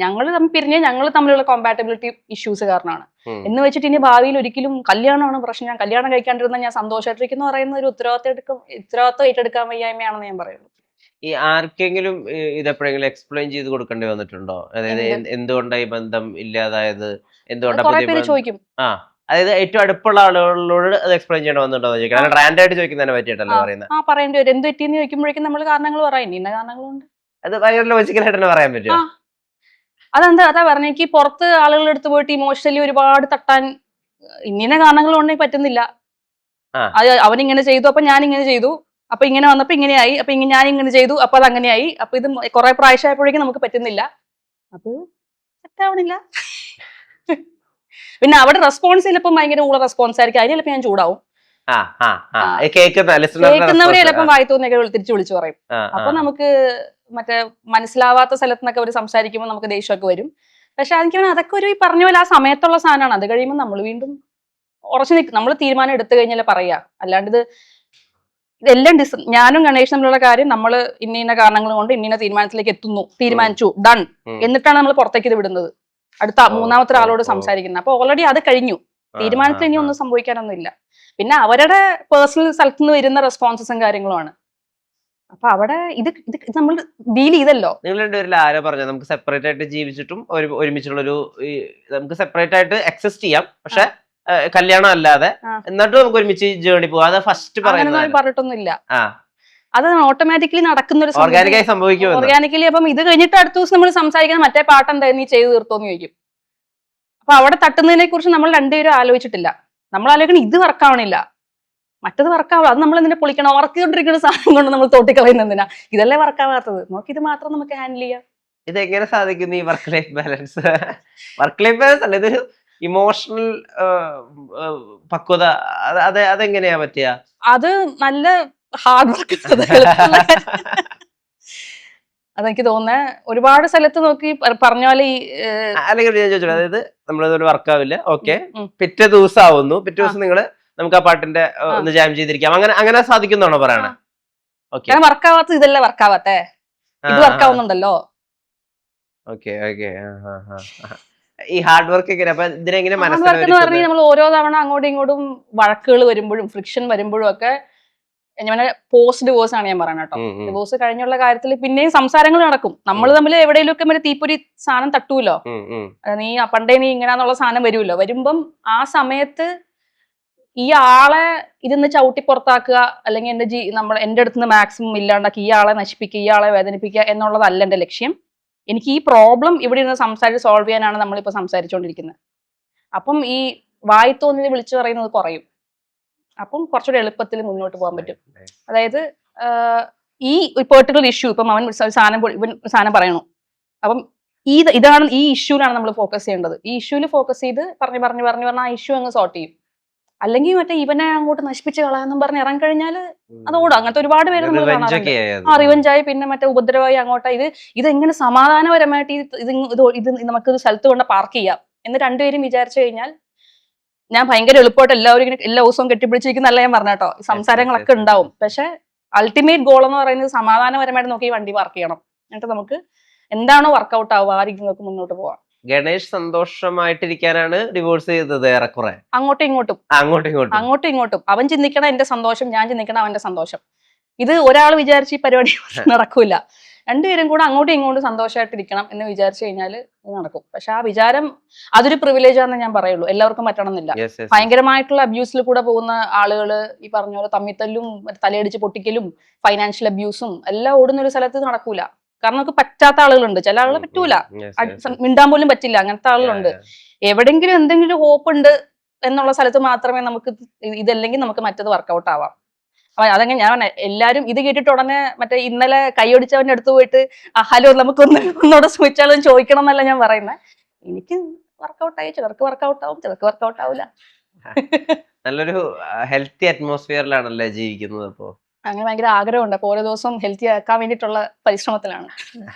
ഞങ്ങൾ തമ്മിൽ പിരിഞ്ഞ് ഞങ്ങൾ തമ്മിലുള്ള കോമ്പാറ്റബിലിറ്റി ഇഷ്യൂസ് കാരണമാണ് എന്ന് വെച്ചിട്ട് ഇനി ഭാവിയിൽ ഒരിക്കലും കല്യാണമാണ് പ്രശ്നം, ഞാൻ കല്യാണം കഴിക്കാണ്ടിരുന്ന ഞാൻ സന്തോഷമായിട്ടിരിക്കുന്നു പറയുന്ന ഒരു ഉത്തരവാദിത്വം ഏറ്റെടുക്കാൻ വയ്യായ്മയാണെന്ന് ഞാൻ പറയുന്നു. ഈ ആർക്കെങ്കിലും ഇതെപ്പോഴെങ്കിലും എക്സ്പ്ലെയിൻ ചെയ്ത് കൊടുക്കേണ്ടി വന്നിട്ടുണ്ടോ? അതായത് എന്തുകൊണ്ടാണ് ഈ ബന്ധം ഇല്ലാതായത്, എന്തുകൊണ്ടാണ് ചോദിക്കും. അതായത് ഏറ്റവും അടുപ്പുള്ള ആളുകളോട് അത് എക്സ്പ്ലെയിൻ ചെയ്യണം വന്നിട്ടുണ്ടോ ചോദിക്കണം. റാൻഡ് ആയിട്ട് ചോദിക്കുന്നതിനെ പറ്റിയിട്ടല്ലോ പറയുന്നത്. പറയേണ്ടി വരും. എന്ത് പറ്റിയെന്ന് ചോദിക്കുമ്പോഴേക്കും നമ്മൾ കാരണങ്ങൾ പറയാം, ഇന്ന കാരണങ്ങളുണ്ട്. അത് ഭയങ്കര ലോജിക്കലായിട്ട് തന്നെ പറയാൻ പറ്റുമോ? അതാ പറഞ്ഞ, എനിക്ക് പുറത്ത് ആളുകളുടെ അടുത്ത് പോയിട്ട് ഇമോഷണലി ഒരുപാട് തട്ടാൻ ഇന്ന കാരണങ്ങൾ ഉണ്ടെങ്കിൽ പറ്റുന്നില്ല. അത് അവനിങ്ങനെ ചെയ്തു, അപ്പൊ ഞാൻ ഇങ്ങനെ ചെയ്തു, അപ്പൊ ഇങ്ങനെ വന്നപ്പോ ഇങ്ങനെയായി, അപ്പൊ ഞാൻ ഇങ്ങനെ ചെയ്തു, അപ്പൊ അത് അങ്ങനെയായി, അപ്പൊ ഇത് കുറെ പ്രാവശ്യമായപ്പോഴേക്കും നമുക്ക് പറ്റുന്നില്ല, അപ്പൊ സെറ്റാവണില്ല. പിന്നെ അവിടെ റെസ്പോൺസ് ചിലപ്പോൾ ഭയങ്കര ഊള റെസ്പോൺസ് ആയിരിക്കും, അതിന് ചിലപ്പോൾ ഞാൻ ചൂടാവും. കേൾക്കുന്നവരെ ചിലപ്പോൾ വായി തോന്നിയൊക്കെ തിരിച്ചു വിളിച്ചു പറയും. അപ്പൊ നമുക്ക് മറ്റേ മനസ്സിലാവാത്ത സ്ഥലത്ത് നിന്നൊക്കെ അവർ സംസാരിക്കുമ്പോൾ നമുക്ക് ദേഷ്യമൊക്കെ വരും. പക്ഷെ എനിക്ക് അതൊക്കെ ഒരു പറഞ്ഞ പോലെ ആ സമയത്തുള്ള സാധനമാണ്. അത് കഴിയുമ്പോൾ നമ്മൾ വീണ്ടും ഉറച്ചു നിൽക്കും. നമ്മൾ തീരുമാനം എടുത്തു കഴിഞ്ഞാൽ പറയാ. അല്ലാണ്ട് ഇതെല്ലാം ഞാനും ഗണേഷ് തമ്മിലുള്ള കാര്യം നമ്മൾ ഇന്ന കാരണങ്ങൾ കൊണ്ട് ഇന്ന തീരുമാനത്തിലേക്ക് തീരുമാനിച്ചു, ഡൺ, എന്നിട്ടാണ് നമ്മൾ പുറത്തേക്ക് ഇത് വിടുന്നത്, അടുത്ത മൂന്നാമത്തെ ഒരാളോട് സംസാരിക്കുന്നത്. അപ്പൊ ഓൾറെഡി അത് കഴിഞ്ഞു, തീരുമാനത്തിൽ ഇനി ഒന്നും സംഭവിക്കാനൊന്നും ഇല്ല. പിന്നെ അവരുടെ പേഴ്സണൽ സ്ഥലത്ത് നിന്ന് വരുന്ന റെസ്പോൺസസും കാര്യങ്ങളുമാണ്. അപ്പൊ അവിടെ ഇത് നമ്മൾ ഡീൽ ചെയ്തല്ലോ. നിങ്ങൾ രണ്ടുപേരിൽ ആരാ പറഞ്ഞത് നമുക്ക് സെപ്പറേറ്റ് ആയിട്ട് ജീവിച്ചിട്ടും ഒരുമിച്ചുള്ളൊരു നമുക്ക് സെപ്പറേറ്റ് ആയിട്ട് എക്സിസ്റ്റ് ചെയ്യാം, പക്ഷെ കല്യാണം അല്ലാതെ, എന്നിട്ട് നമുക്ക് ഒരുമിച്ച് ജേർണി പോവാം? അത് ഫസ്റ്റ് പറഞ്ഞിട്ടൊന്നുമില്ല. അത് ഓട്ടോമാറ്റിക്കലി നടക്കുന്ന ഒരു ഓർഗാനിക്കായി സംഭവിക്കും. ഓർഗാനിക്കലി. അപ്പം ഇത് കഴിഞ്ഞിട്ട് അടുത്ത ദിവസം നമ്മൾ സംസാരിക്കുന്ന മറ്റേ പാട്ട് എന്താ നീ ചെയ്തു തീർത്തോന്ന് ചോദിക്കും. അപ്പൊ അവിടെ തട്ടുന്നതിനെ കുറിച്ച് നമ്മൾ രണ്ടുപേരും ആലോചിച്ചിട്ടില്ല. നമ്മൾ ആലോചിക്കണം ഇത് വർക്കാവണില്ല, മറ്റത് വർക്കാവില്ല, അത് നമ്മൾ എന്തിനാ പൊളിക്കണം, വർക്ക് ചെയ്തോണ്ടിരിക്കുന്ന സാധനം കൊണ്ട് നമ്മൾ തോട്ടിക്കളയുന്ന എന്തിനാ, ഇതല്ലേ വർക്കാവാത്തത്, നമുക്ക് ഇത് മാത്രം നമുക്ക് ഹാൻഡിൽ ചെയ്യാം. ഇതെങ്ങനെ സാധിക്കുന്നു ഈ work life balance? Work life balance അല്ല, ഇതൊരു ഇമോഷണൽ പക്വത, അതെങ്ങനെയാ പറ്റിയ? അത് നല്ല ഹാർഡ് വർക്ക്. അതെനിക്ക് തോന്നുന്നത് ഒരുപാട് സ്ഥലത്ത് നോക്കി പറഞ്ഞ പോലെ ഈ അല്ലെങ്കിൽ ഞാൻ ചോദിച്ചു, അതായത് നമ്മളിതൊരു വർക്കാവില്ല, ഓക്കെ, പിറ്റേ ദിവസം ആവുന്നു, പിറ്റേ ദിവസം നിങ്ങള് നമുക്ക് ആ പാട്ടിന്റെ ഒന്ന് ജാം ചെയ്തിരിക്കാം, അങ്ങനെ സാധിക്കുന്നതാണോ പറയണേ? ഓക്കെ, വർക്കാവാത്ത ഇതല്ലേ വർക്കാവാത്തേ, ഇത് വർക്കാവുന്നുണ്ടല്ലോ. Okay okay. ഈ ഹാർഡ് വർക്ക് എങ്ങനെ, അപ്പൊ ഇതിനെങ്ങനെ മനസ്സിലാക്കി നമ്മൾ ഓരോ തവണ അങ്ങോട്ടും ഇങ്ങോട്ടും വഴക്കുകൾ വരുമ്പോഴും ഫ്രിക്ഷൻ വരുമ്പോഴും ഒക്കെ ഞാൻ പോസ്റ്റ് ഡിവോഴ്സ് ആണ് ഞാൻ പറയുന്നത് കേട്ടോ. ഡിവോഴ്സ് കഴിഞ്ഞുള്ള കാര്യത്തിൽ പിന്നെയും സംസാരങ്ങൾ നടക്കും, നമ്മൾ തമ്മിൽ എവിടെയെങ്കിലുമൊക്കെ മറ്റേ തീപ്പൊരി സാധനം തട്ടൂലോ, നീ പണ്ടേ നീ ഇങ്ങനെന്നുള്ള സാധനം വരുമല്ലോ, വരുമ്പം ആ സമയത്ത് ഈ ആളെ ഇതിന്ന് ചവിട്ടി പുറത്താക്കുക, അല്ലെങ്കിൽ എന്റെ അടുത്ത് മാക്സിമം ഇല്ലാണ്ടാക്കി ഈ ആളെ നശിപ്പിക്കുക, ഈ ആളെ വേദനിപ്പിക്കുക എന്നുള്ളതല്ല എന്റെ ലക്ഷ്യം. എനിക്ക് ഈ പ്രോബ്ലം ഇവിടെ ഇരുന്ന് സംസാരിച്ച് സോൾവ് ചെയ്യാനാണ് നമ്മളിപ്പോൾ സംസാരിച്ചുകൊണ്ടിരിക്കുന്നത്. അപ്പം ഈ വായി തോന്നിയത് വിളിച്ചു പറയുന്നത് കുറയും, അപ്പം കുറച്ചുകൂടി എളുപ്പത്തിൽ മുന്നോട്ട് പോകാൻ പറ്റും. അതായത് ഈ പെർട്ടിക്കുലർ ഇഷ്യൂ, ഇപ്പം അവൻ സാധനം പറയണു, അപ്പം ഇതാണ് ഈ ഇഷ്യൂലാണ് നമ്മൾ ഫോക്കസ് ചെയ്യേണ്ടത്. ഈ ഇഷ്യൂവിൽ ഫോക്കസ് ചെയ്ത് പറഞ്ഞ് ആ ഇഷ്യൂ അങ്ങ് സോർട്ട് ചെയ്യും. അല്ലെങ്കിൽ മറ്റേ ഇവനെ അങ്ങോട്ട് നശിപ്പിച്ച് കളയാന്നും പറഞ്ഞ് ഇറങ്ങിക്കഴിഞ്ഞാൽ അതോടും അങ്ങനത്തെ ഒരുപാട് പേര് നമ്മൾ കാണാറുണ്ട്. റിവഞ്ചായി പിന്നെ മറ്റേ ഉപദ്രവമായി അങ്ങോട്ടാ. ഇതെങ്ങനെ സമാധാനപരമായിട്ട് ഇത് നമുക്ക് സ്ഥലത്ത് കൊണ്ട് പാർക്ക് ചെയ്യാം എന്ന് രണ്ടുപേരും വിചാരിച്ചു കഴിഞ്ഞാൽ, ഞാൻ ഭയങ്കര എളുപ്പമായിട്ട് എല്ലാവരും ഇങ്ങനെ എല്ലാ ദിവസവും കെട്ടിപ്പിടിച്ചിരിക്കുന്നല്ല ഞാൻ പറഞ്ഞ കേട്ടോ, സംസാരങ്ങളൊക്കെ ഉണ്ടാവും. പക്ഷെ അൾട്ടിമേറ്റ് ഗോൾ എന്ന് പറയുന്നത് സമാധാനപരമായിട്ട് നോക്കി വണ്ടി പാർക്ക് ചെയ്യണം, എന്നിട്ട് നമുക്ക് എന്താണോ വർക്ക്ഔട്ട് ആവുക ആ രീതിയിൽ നമുക്ക് മുന്നോട്ട് പോവാം. ഗണേഷ് സന്തോഷമായിട്ടിരിക്കാനാണ് ഡിവോഴ്സ് ചെയ്തത് ഏറെക്കുറെ. അങ്ങോട്ടും ഇങ്ങോട്ടും അവൻ ചിന്തിക്കണം എന്റെ സന്തോഷം, ഞാൻ ചിന്തിക്കണം അവന്റെ സന്തോഷം. ഇത് ഒരാൾ വിചാരിച്ച് ഈ പരിപാടി നടക്കൂല. രണ്ടുപേരും കൂടെ അങ്ങോട്ടും ഇങ്ങോട്ടും സന്തോഷമായിട്ടിരിക്കണം എന്ന് വിചാരിച്ചു കഴിഞ്ഞാൽ ഇത് നടക്കും. പക്ഷെ ആ വിചാരം അതൊരു പ്രിവിലേജ് ആണെന്ന് ഞാൻ പറയുള്ളൂ, എല്ലാവർക്കും പറ്റണമെന്നില്ല. ഭയങ്കരമായിട്ടുള്ള അബ്യൂസിൽ കൂടെ പോകുന്ന ആളുകള് ഈ പറഞ്ഞ പോലെ തമ്മിത്തല്ലും തലയടിച്ച് പൊട്ടിക്കലും ഫൈനാൻഷ്യൽ അബ്യൂസും എല്ലാം ഓടുന്ന ഒരു സ്ഥലത്ത് നടക്കൂല. കാരണം നമുക്ക് പറ്റാത്ത ആളുകളുണ്ട്, ചില ആളുകൾ പറ്റൂല, മിണ്ടാൻ പോലും പറ്റില്ല, അങ്ങനത്തെ ആളുകളുണ്ട്. എവിടെങ്കിലും എന്തെങ്കിലും ഹോപ്പ് ഉണ്ട് എന്നുള്ള സ്ഥലത്ത് മാത്രമേ നമുക്ക് ഇതല്ലെങ്കിൽ നമുക്ക് മറ്റത് വർക്കൗട്ട് ആവാം. അതങ്ങനെ ഞാൻ എല്ലാരും ഇത് കേട്ടിട്ട് ഉടനെ മറ്റേ ഇന്നലെ കൈയൊടിച്ചവന്റെ അടുത്ത് പോയിട്ട് ഹലോ ഒന്നോടെ ശ്രമിച്ചാലും ചോദിക്കണം എന്നല്ല ഞാൻ പറയുന്നത്. എനിക്ക് വർക്കൗട്ടായി, ചിലർക്ക് വർക്കൗട്ട് ആവും, ചിലർക്ക് വർക്കൗട്ട് ആവില്ല. നല്ലൊരു ഹെൽത്തി അറ്റ്മോസ്ഫിയറിലാണല്ലേ ജീവിക്കുന്നത് അപ്പോ? അങ്ങനെ ഭയങ്കര ആഗ്രഹമുണ്ട്. അപ്പൊ ഓരോ ദിവസം ഹെൽത്തി ആക്കാൻ വേണ്ടിയിട്ടുള്ള പരിശ്രമത്തിലാണ്.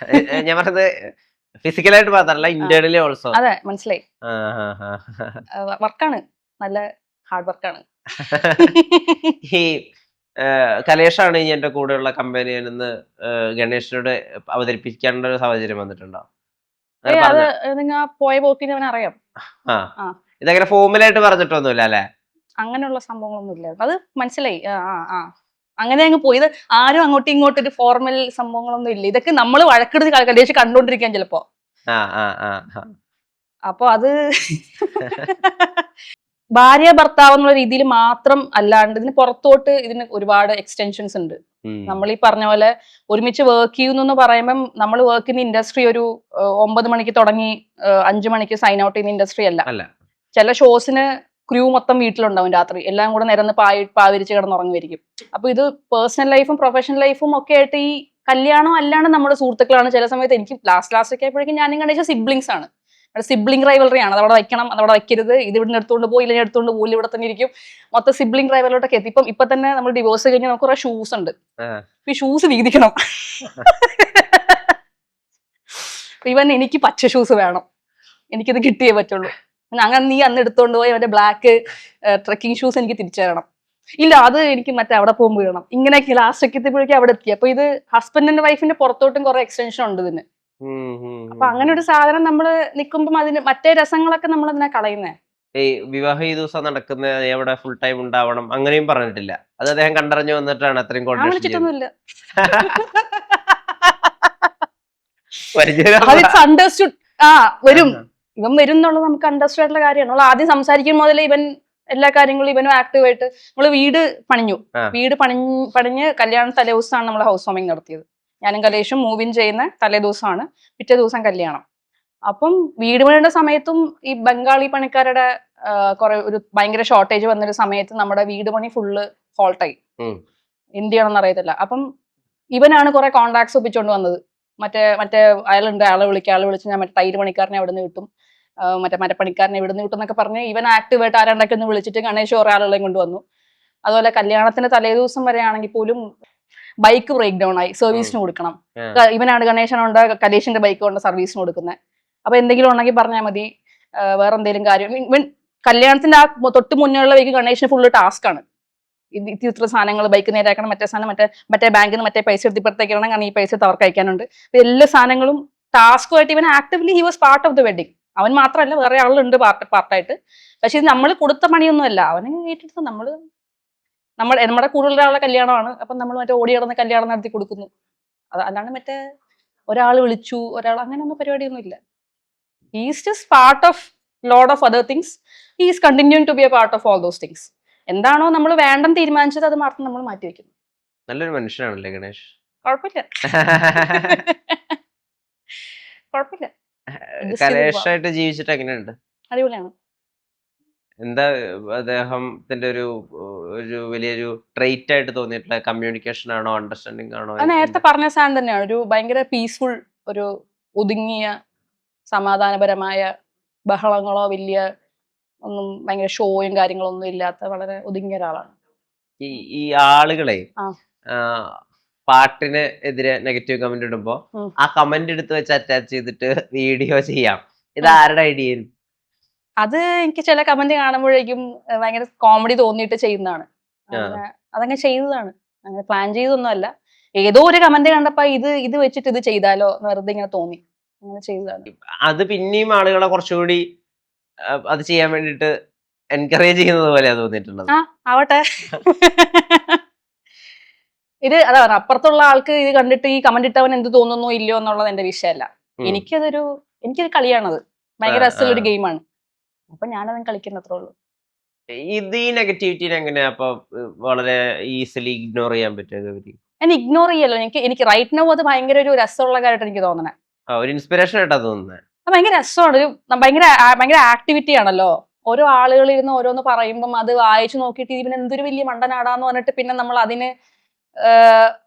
ഞാൻ പറഞ്ഞത് ഫിസിക്കലായിട്ട് മാത്രമല്ല, ഇന്റേണലി ഓൾസോ. അതെ, മനസ്സിലായി. വർക്കാണ്, നല്ല ഹാർഡ് വർക്കാണ്. ഈ കലേഷാണ് ഇനി എന്റെ കൂടെയുള്ള കമ്പനിയിൽ നിന്ന് ഗണേഷിനോട് അവതരിപ്പിക്കാനുള്ള ഒരു സാഹചര്യം വന്നിട്ടുണ്ടോ? പോയ പോക്കിന് അവൻ അറിയാം. ഇതങ്ങനെ ഫോർമലായിട്ട് പറഞ്ഞിട്ടൊന്നുമില്ല അല്ലെ? അങ്ങനെയുള്ള സംഭവങ്ങളൊന്നും ഇല്ല, അത് മനസ്സിലായി. അങ്ങനെ അങ്ങ് പോയി. ഇത് ആരും അങ്ങോട്ടും ഇങ്ങോട്ടും ഒരു ഫോർമൽ സംഭവങ്ങളൊന്നും ഇല്ല. ഇതൊക്കെ നമ്മൾ വഴക്കെടുത്ത് കലേഷ് കണ്ടോണ്ടിരിക്കാൻ ചിലപ്പോ. അപ്പൊ അത് ഭാര്യ ഭർത്താവ് എന്നുള്ള രീതിയിൽ മാത്രം അല്ലാണ്ട് ഇതിന് പുറത്തോട്ട് ഇതിന് ഒരുപാട് എക്സ്റ്റൻഷൻസ് ഉണ്ട്. നമ്മൾ ഈ പറഞ്ഞ പോലെ ഒരുമിച്ച് വർക്ക് ചെയ്യുന്നു പറയുമ്പം നമ്മൾ വർക്ക് ചെയ്യുന്ന ഇൻഡസ്ട്രി ഒരു 9 മണിക്ക് തുടങ്ങി 5 മണിക്ക് സൈൻ ഔട്ട് ചെയ്യുന്ന ഇൻഡസ്ട്രി അല്ല. ചില ഷോസിന് ക്രൂ മൊത്തം വീട്ടിലുണ്ടാവും, രാത്രി എല്ലാം കൂടെ നിരന്ന് പാവിരിച്ച് കിടന്നുറങ്ങുമായിരിക്കും. അപ്പൊ ഇത് പേഴ്സണൽ ലൈഫും പ്രൊഫഷണൽ ലൈഫും ഒക്കെ ആയിട്ട് ഈ കല്യാണം അല്ലാണ്ട് നമ്മുടെ സുഹൃത്തുക്കളാണ്. ചില സമയത്ത് എനിക്ക് ലാസ്റ്റ് ഒക്കെ ആയപ്പോഴേക്കും ഞാനും കണ്ടേച്ച സിബ്ലിങ്സ് ആണ്, സിബ്ലിംഗ് റൈവലറി ആണ്. അതവിടെ വയ്ക്കണം, അതവിടെ വയ്ക്കരുത്, ഇത് ഇവിടെ എടുത്തുകൊണ്ട് പോയി, ഇല്ലെങ്കിൽ എടുത്തുകൊണ്ട് പോലും ഇവിടെ തന്നെ ഇരിക്കും. മൊത്തം സിബ്ലിംഗ് റൈവലോട്ടൊക്കെ എത്തി. ഇപ്പൊ തന്നെ നമ്മൾ ഡിവോഴ്സ് കഴിഞ്ഞ് നമുക്ക് കുറെ ഷൂസ് ഉണ്ട്, ഈ ഷൂസ് വീതിക്കണം. ഇവൻ എനിക്ക് പച്ച ഷൂസ് വേണം, എനിക്കിത് കിട്ടിയേ പറ്റുള്ളൂ. അങ്ങനെ നീ അന്ന് എടുത്തോണ്ട് പോയി അവന്റെ ബ്ലാക്ക് ട്രക്കിംഗ് ഷൂസ് എനിക്ക് തിരിച്ചു തരണം. ഇല്ല, അത് എനിക്ക് മറ്റേ അവിടെ പോകുമ്പോൾ വേണം. ഇങ്ങനെയൊക്കെ ലാസ്റ്റ് ഒക്കെ എത്തിയപ്പോഴേക്കും അവിടെ എത്തി. അപ്പൊ ഇത് ഹസ്ബൻഡിന്റെ വൈഫിന്റെ പുറത്തോട്ടും കുറെ എക്സ്റ്റൻഷൻ ഉണ്ട് ഇതിന്. അപ്പൊ അങ്ങനെ ഒരു സാധനം നമ്മള് നിക്കുമ്പം അതിന് മറ്റേ രസങ്ങളൊക്കെ നമ്മൾ അതിനെ കളയുന്നേ. ഈ വിവാഹ ഈ ദിവസം നടക്കുന്ന എവിടെ ഫുൾ ടൈം ഉണ്ടാവണം അങ്ങനെയും പറഞ്ഞിട്ടില്ല. അത് അദ്ദേഹം കണ്ടറിഞ്ഞു വന്നിട്ടാണ് അത്രയും വിളിച്ചിട്ടൊന്നുമില്ല. വരും, ഇവൻ വരും എന്നുള്ളത് നമുക്ക് അണ്ടർസ്റ്റാൻഡ് ആയിട്ടുള്ള കാര്യമാണ്. നമ്മൾ ആദ്യം സംസാരിക്കും മുതലേ ഇവൻ എല്ലാ കാര്യങ്ങളും ഇവനും ആക്റ്റീവായിട്ട്. നമ്മള് വീട് പണിഞ്ഞ് കല്യാണ തലേ ദിവസമാണ് നമ്മൾ ഹൗസ് വാമിങ് നടത്തിയത്. ഞാനും കലേഷും മൂവിൻ ചെയ്യുന്ന തലേ ദിവസമാണ്, പിറ്റേ ദിവസം കല്യാണം. അപ്പം വീട് പണിയുടെ സമയത്തും ഈ ബംഗാളി പണിക്കാരുടെ കുറെ ഒരു ഭയങ്കര ഷോർട്ടേജ് വന്നൊരു സമയത്ത് നമ്മുടെ വീട് പണി ഫുള്ള് ഹോൾട്ടായി. എന്ത് ചെയ്യണമെന്ന് അറിയത്തില്ല. അപ്പം ഇവനാണ് കുറെ കോൺടാക്ട്സ് ഒപ്പിച്ചുകൊണ്ട് വന്നത്. മറ്റേ അയാളുണ്ട്, ആളെ വിളിച്ച് ഞാൻ മറ്റേ തൈര് പണിക്കാരനെ അവിടെ നിന്ന് കിട്ടും, മറ്റേ മരപ്പണിക്കാരനെ ഇവിടെ നിന്ന് കിട്ടും എന്നൊക്കെ പറഞ്ഞ് ഇവൻ ആക്ടിവായിട്ട് ആരാണ്ടൊക്കെ ഒന്ന് വിളിച്ചിട്ട് ഗണേഷ് കുറെ ആളുകളെയും കൊണ്ടുവന്നു. അതുപോലെ കല്യാണത്തിന്റെ തലേദിവസം വരെ ആണെങ്കിൽ പോലും ബൈക്ക് ബ്രേക്ക് ഡൗൺ ആയി, സർവീസിന് കൊടുക്കണം. ഇവനാണ് ഗണേശനുണ്ട് കലേഷിന്റെ ബൈക്ക് കൊണ്ട് സർവീസിന് കൊടുക്കുന്നത്. അപ്പൊ എന്തെങ്കിലും ഉണ്ടെങ്കിൽ പറഞ്ഞാൽ മതി, വേറെ എന്തെങ്കിലും കാര്യം. ഇവൻ കല്യാണത്തിന്റെ ആ തൊട്ട് മുന്നേയുള്ള വീക്ക് ഗണേഷിന് ഫുള്ള് ടാസ്ക് ആണ്. ഇത്ര സാധനങ്ങൾ ബൈക്ക് നേരാക്കണം, മറ്റേ സാധനം മറ്റേ ബാങ്കിൽ നിന്ന് മറ്റേ പൈസ എടുത്തിപ്പുറത്തേക്ക് ഇടണം, കാരണം ഈ പൈസ അവർക്ക് അയക്കാനുണ്ട്. എല്ലാ സാധനങ്ങളും ടാസ്കുമായിട്ട് ഇവൻ actively he was part of the wedding. അവൻ മാത്രമല്ല വേറെ ആളുണ്ട് പാർട്ടായിട്ട്. പക്ഷെ ഇത് നമ്മൾ കൊടുത്ത പണിയൊന്നും അല്ല, അവനെ കേട്ടിട്ട് നമ്മുടെ കൂടുതലൊരാളുടെ കല്യാണമാണ്. അപ്പം നമ്മൾ മറ്റേ ഓടി കിടന്ന് കല്യാണം നടത്തി കൊടുക്കുന്നു. അല്ലാണ്ട് മറ്റേ ഒരാൾ വിളിച്ചു ഒരാൾ അങ്ങനെയൊന്നും പരിപാടിയൊന്നും ഇല്ല. He's just part of lot of other things. He is continuing to be a part of all those things. എന്താണോ നമ്മൾ വേണ്ടെന്ന് തീരുമാനിച്ചത് അത് മാത്രം നമ്മൾ മാറ്റി വെക്കുന്നു. നല്ലൊരു മനുഷ്യനാണല്ലേ ഗണേഷ്. കുഴപ്പമില്ല. കുഴപ്പമില്ല. കലേഷായിട്ട് ജീവിച്ചിട്ട് എങ്ങനെയുണ്ട്? അടിപൊളിയാണ്. എന്താ അദ്ദേഹത്തിന്റെ ഒരു വലിയൊരു ട്രേറ്റ് ആയിട്ട് തോന്നിയിട്ടുള്ള കമ്മ്യൂണിക്കേഷൻ ആണോ, അണ്ടർസ്റ്റാൻഡിങ് ആണോ? നേരത്തെ പറഞ്ഞ സാധനം തന്നെയാണ്. ഒരു ഭയങ്കര പീസ്ഫുൾ, ഒരു ഒതുങ്ങിയ സമാധാനപരമായ, ബഹളങ്ങളോ വലിയ ഒന്നും ഭയങ്കര ഷോയും കാര്യങ്ങളൊന്നും ഇല്ലാത്ത വളരെ ഒതുങ്ങിയ ഒരാളാണ്. ഈ ആളുകളെ പാട്ടിന് എതിരെ നെഗറ്റീവ് കമന്റ് ഇടുമ്പോ ആ കമന്റ് എടുത്ത് വെച്ച് അറ്റാച്ച് ചെയ്തിട്ട് വീഡിയോ ചെയ്യാം, ഇത് ആരുടെ ഐഡിയ? അത് എനിക്ക് ചില കമന്റ് കാണുമ്പോഴേക്കും ഭയങ്കര കോമഡി തോന്നിയിട്ട് ചെയ്യുന്നതാണ്. അതങ്ങനെ ചെയ്തതാണ്, അങ്ങനെ പ്ലാൻ ചെയ്തൊന്നും അല്ല. ഏതോ ഒരു കമന്റ് കണ്ടപ്പോ ഇത് വെച്ചിട്ട് ഇത് ചെയ്താലോ വെറുതെ ഇങ്ങനെ തോന്നി, അങ്ങനെ ചെയ്തതാണ്. അത് പിന്നെയും ആളുകളെ കുറച്ചുകൂടി അത് ചെയ്യാൻ വേണ്ടിട്ട് എൻകറേജ് ചെയ്യുന്നത് പോലെയാ തോന്നിയിട്ടുള്ളത്. ആവട്ടെ. ഇത് അതാ അപ്പുറത്തുള്ള ആൾക്ക് ഇത് കണ്ടിട്ട് ഈ കമന്റ് ഇട്ടവൻ എന്ത് തോന്നുന്നു ഇല്ലയോ എന്നുള്ളത് എന്റെ വിഷയമല്ല. എനിക്കത് കളിയാണത്, ഭയങ്കര രസമുള്ളൊരു ഗെയിമാണ്. അപ്പൊ ഞാനതും കളിക്കുന്നത്രേ ഉള്ളൂ. ഇത് ഈ നെഗറ്റിവിറ്റിനെ എങ്ങനെയാ അപ്പൊ വളരെ ഈസിലി ഇഗ്നോർ ചെയ്യാൻ പറ്റുക? ഞാൻ ഇഗ്നോർ ചെയ്യല്ലോ, എനിക്ക് റൈറ്റ് നൗ അത് ഭയങ്കര ഒരു രസമുള്ള കാര്യമായിട്ട് എനിക്ക് തോന്നണേ. ഒരു ഇൻസ്പിറേഷൻ ആയിട്ടാ തോന്നുന്നത്. ഭയങ്കര രസമാണ്, ഒരു ഭയങ്കര ആക്ടിവിറ്റി ആണല്ലോ. ഓരോ ആളുകൾ ഇരുന്ന് ഓരോന്ന് പറയുമ്പം അത് വായിച്ചു നോക്കിയിട്ട് ഇവൻ എന്തൊരു വലിയ മണ്ടനാടാന്ന് പറഞ്ഞിട്ട് പിന്നെ നമ്മൾ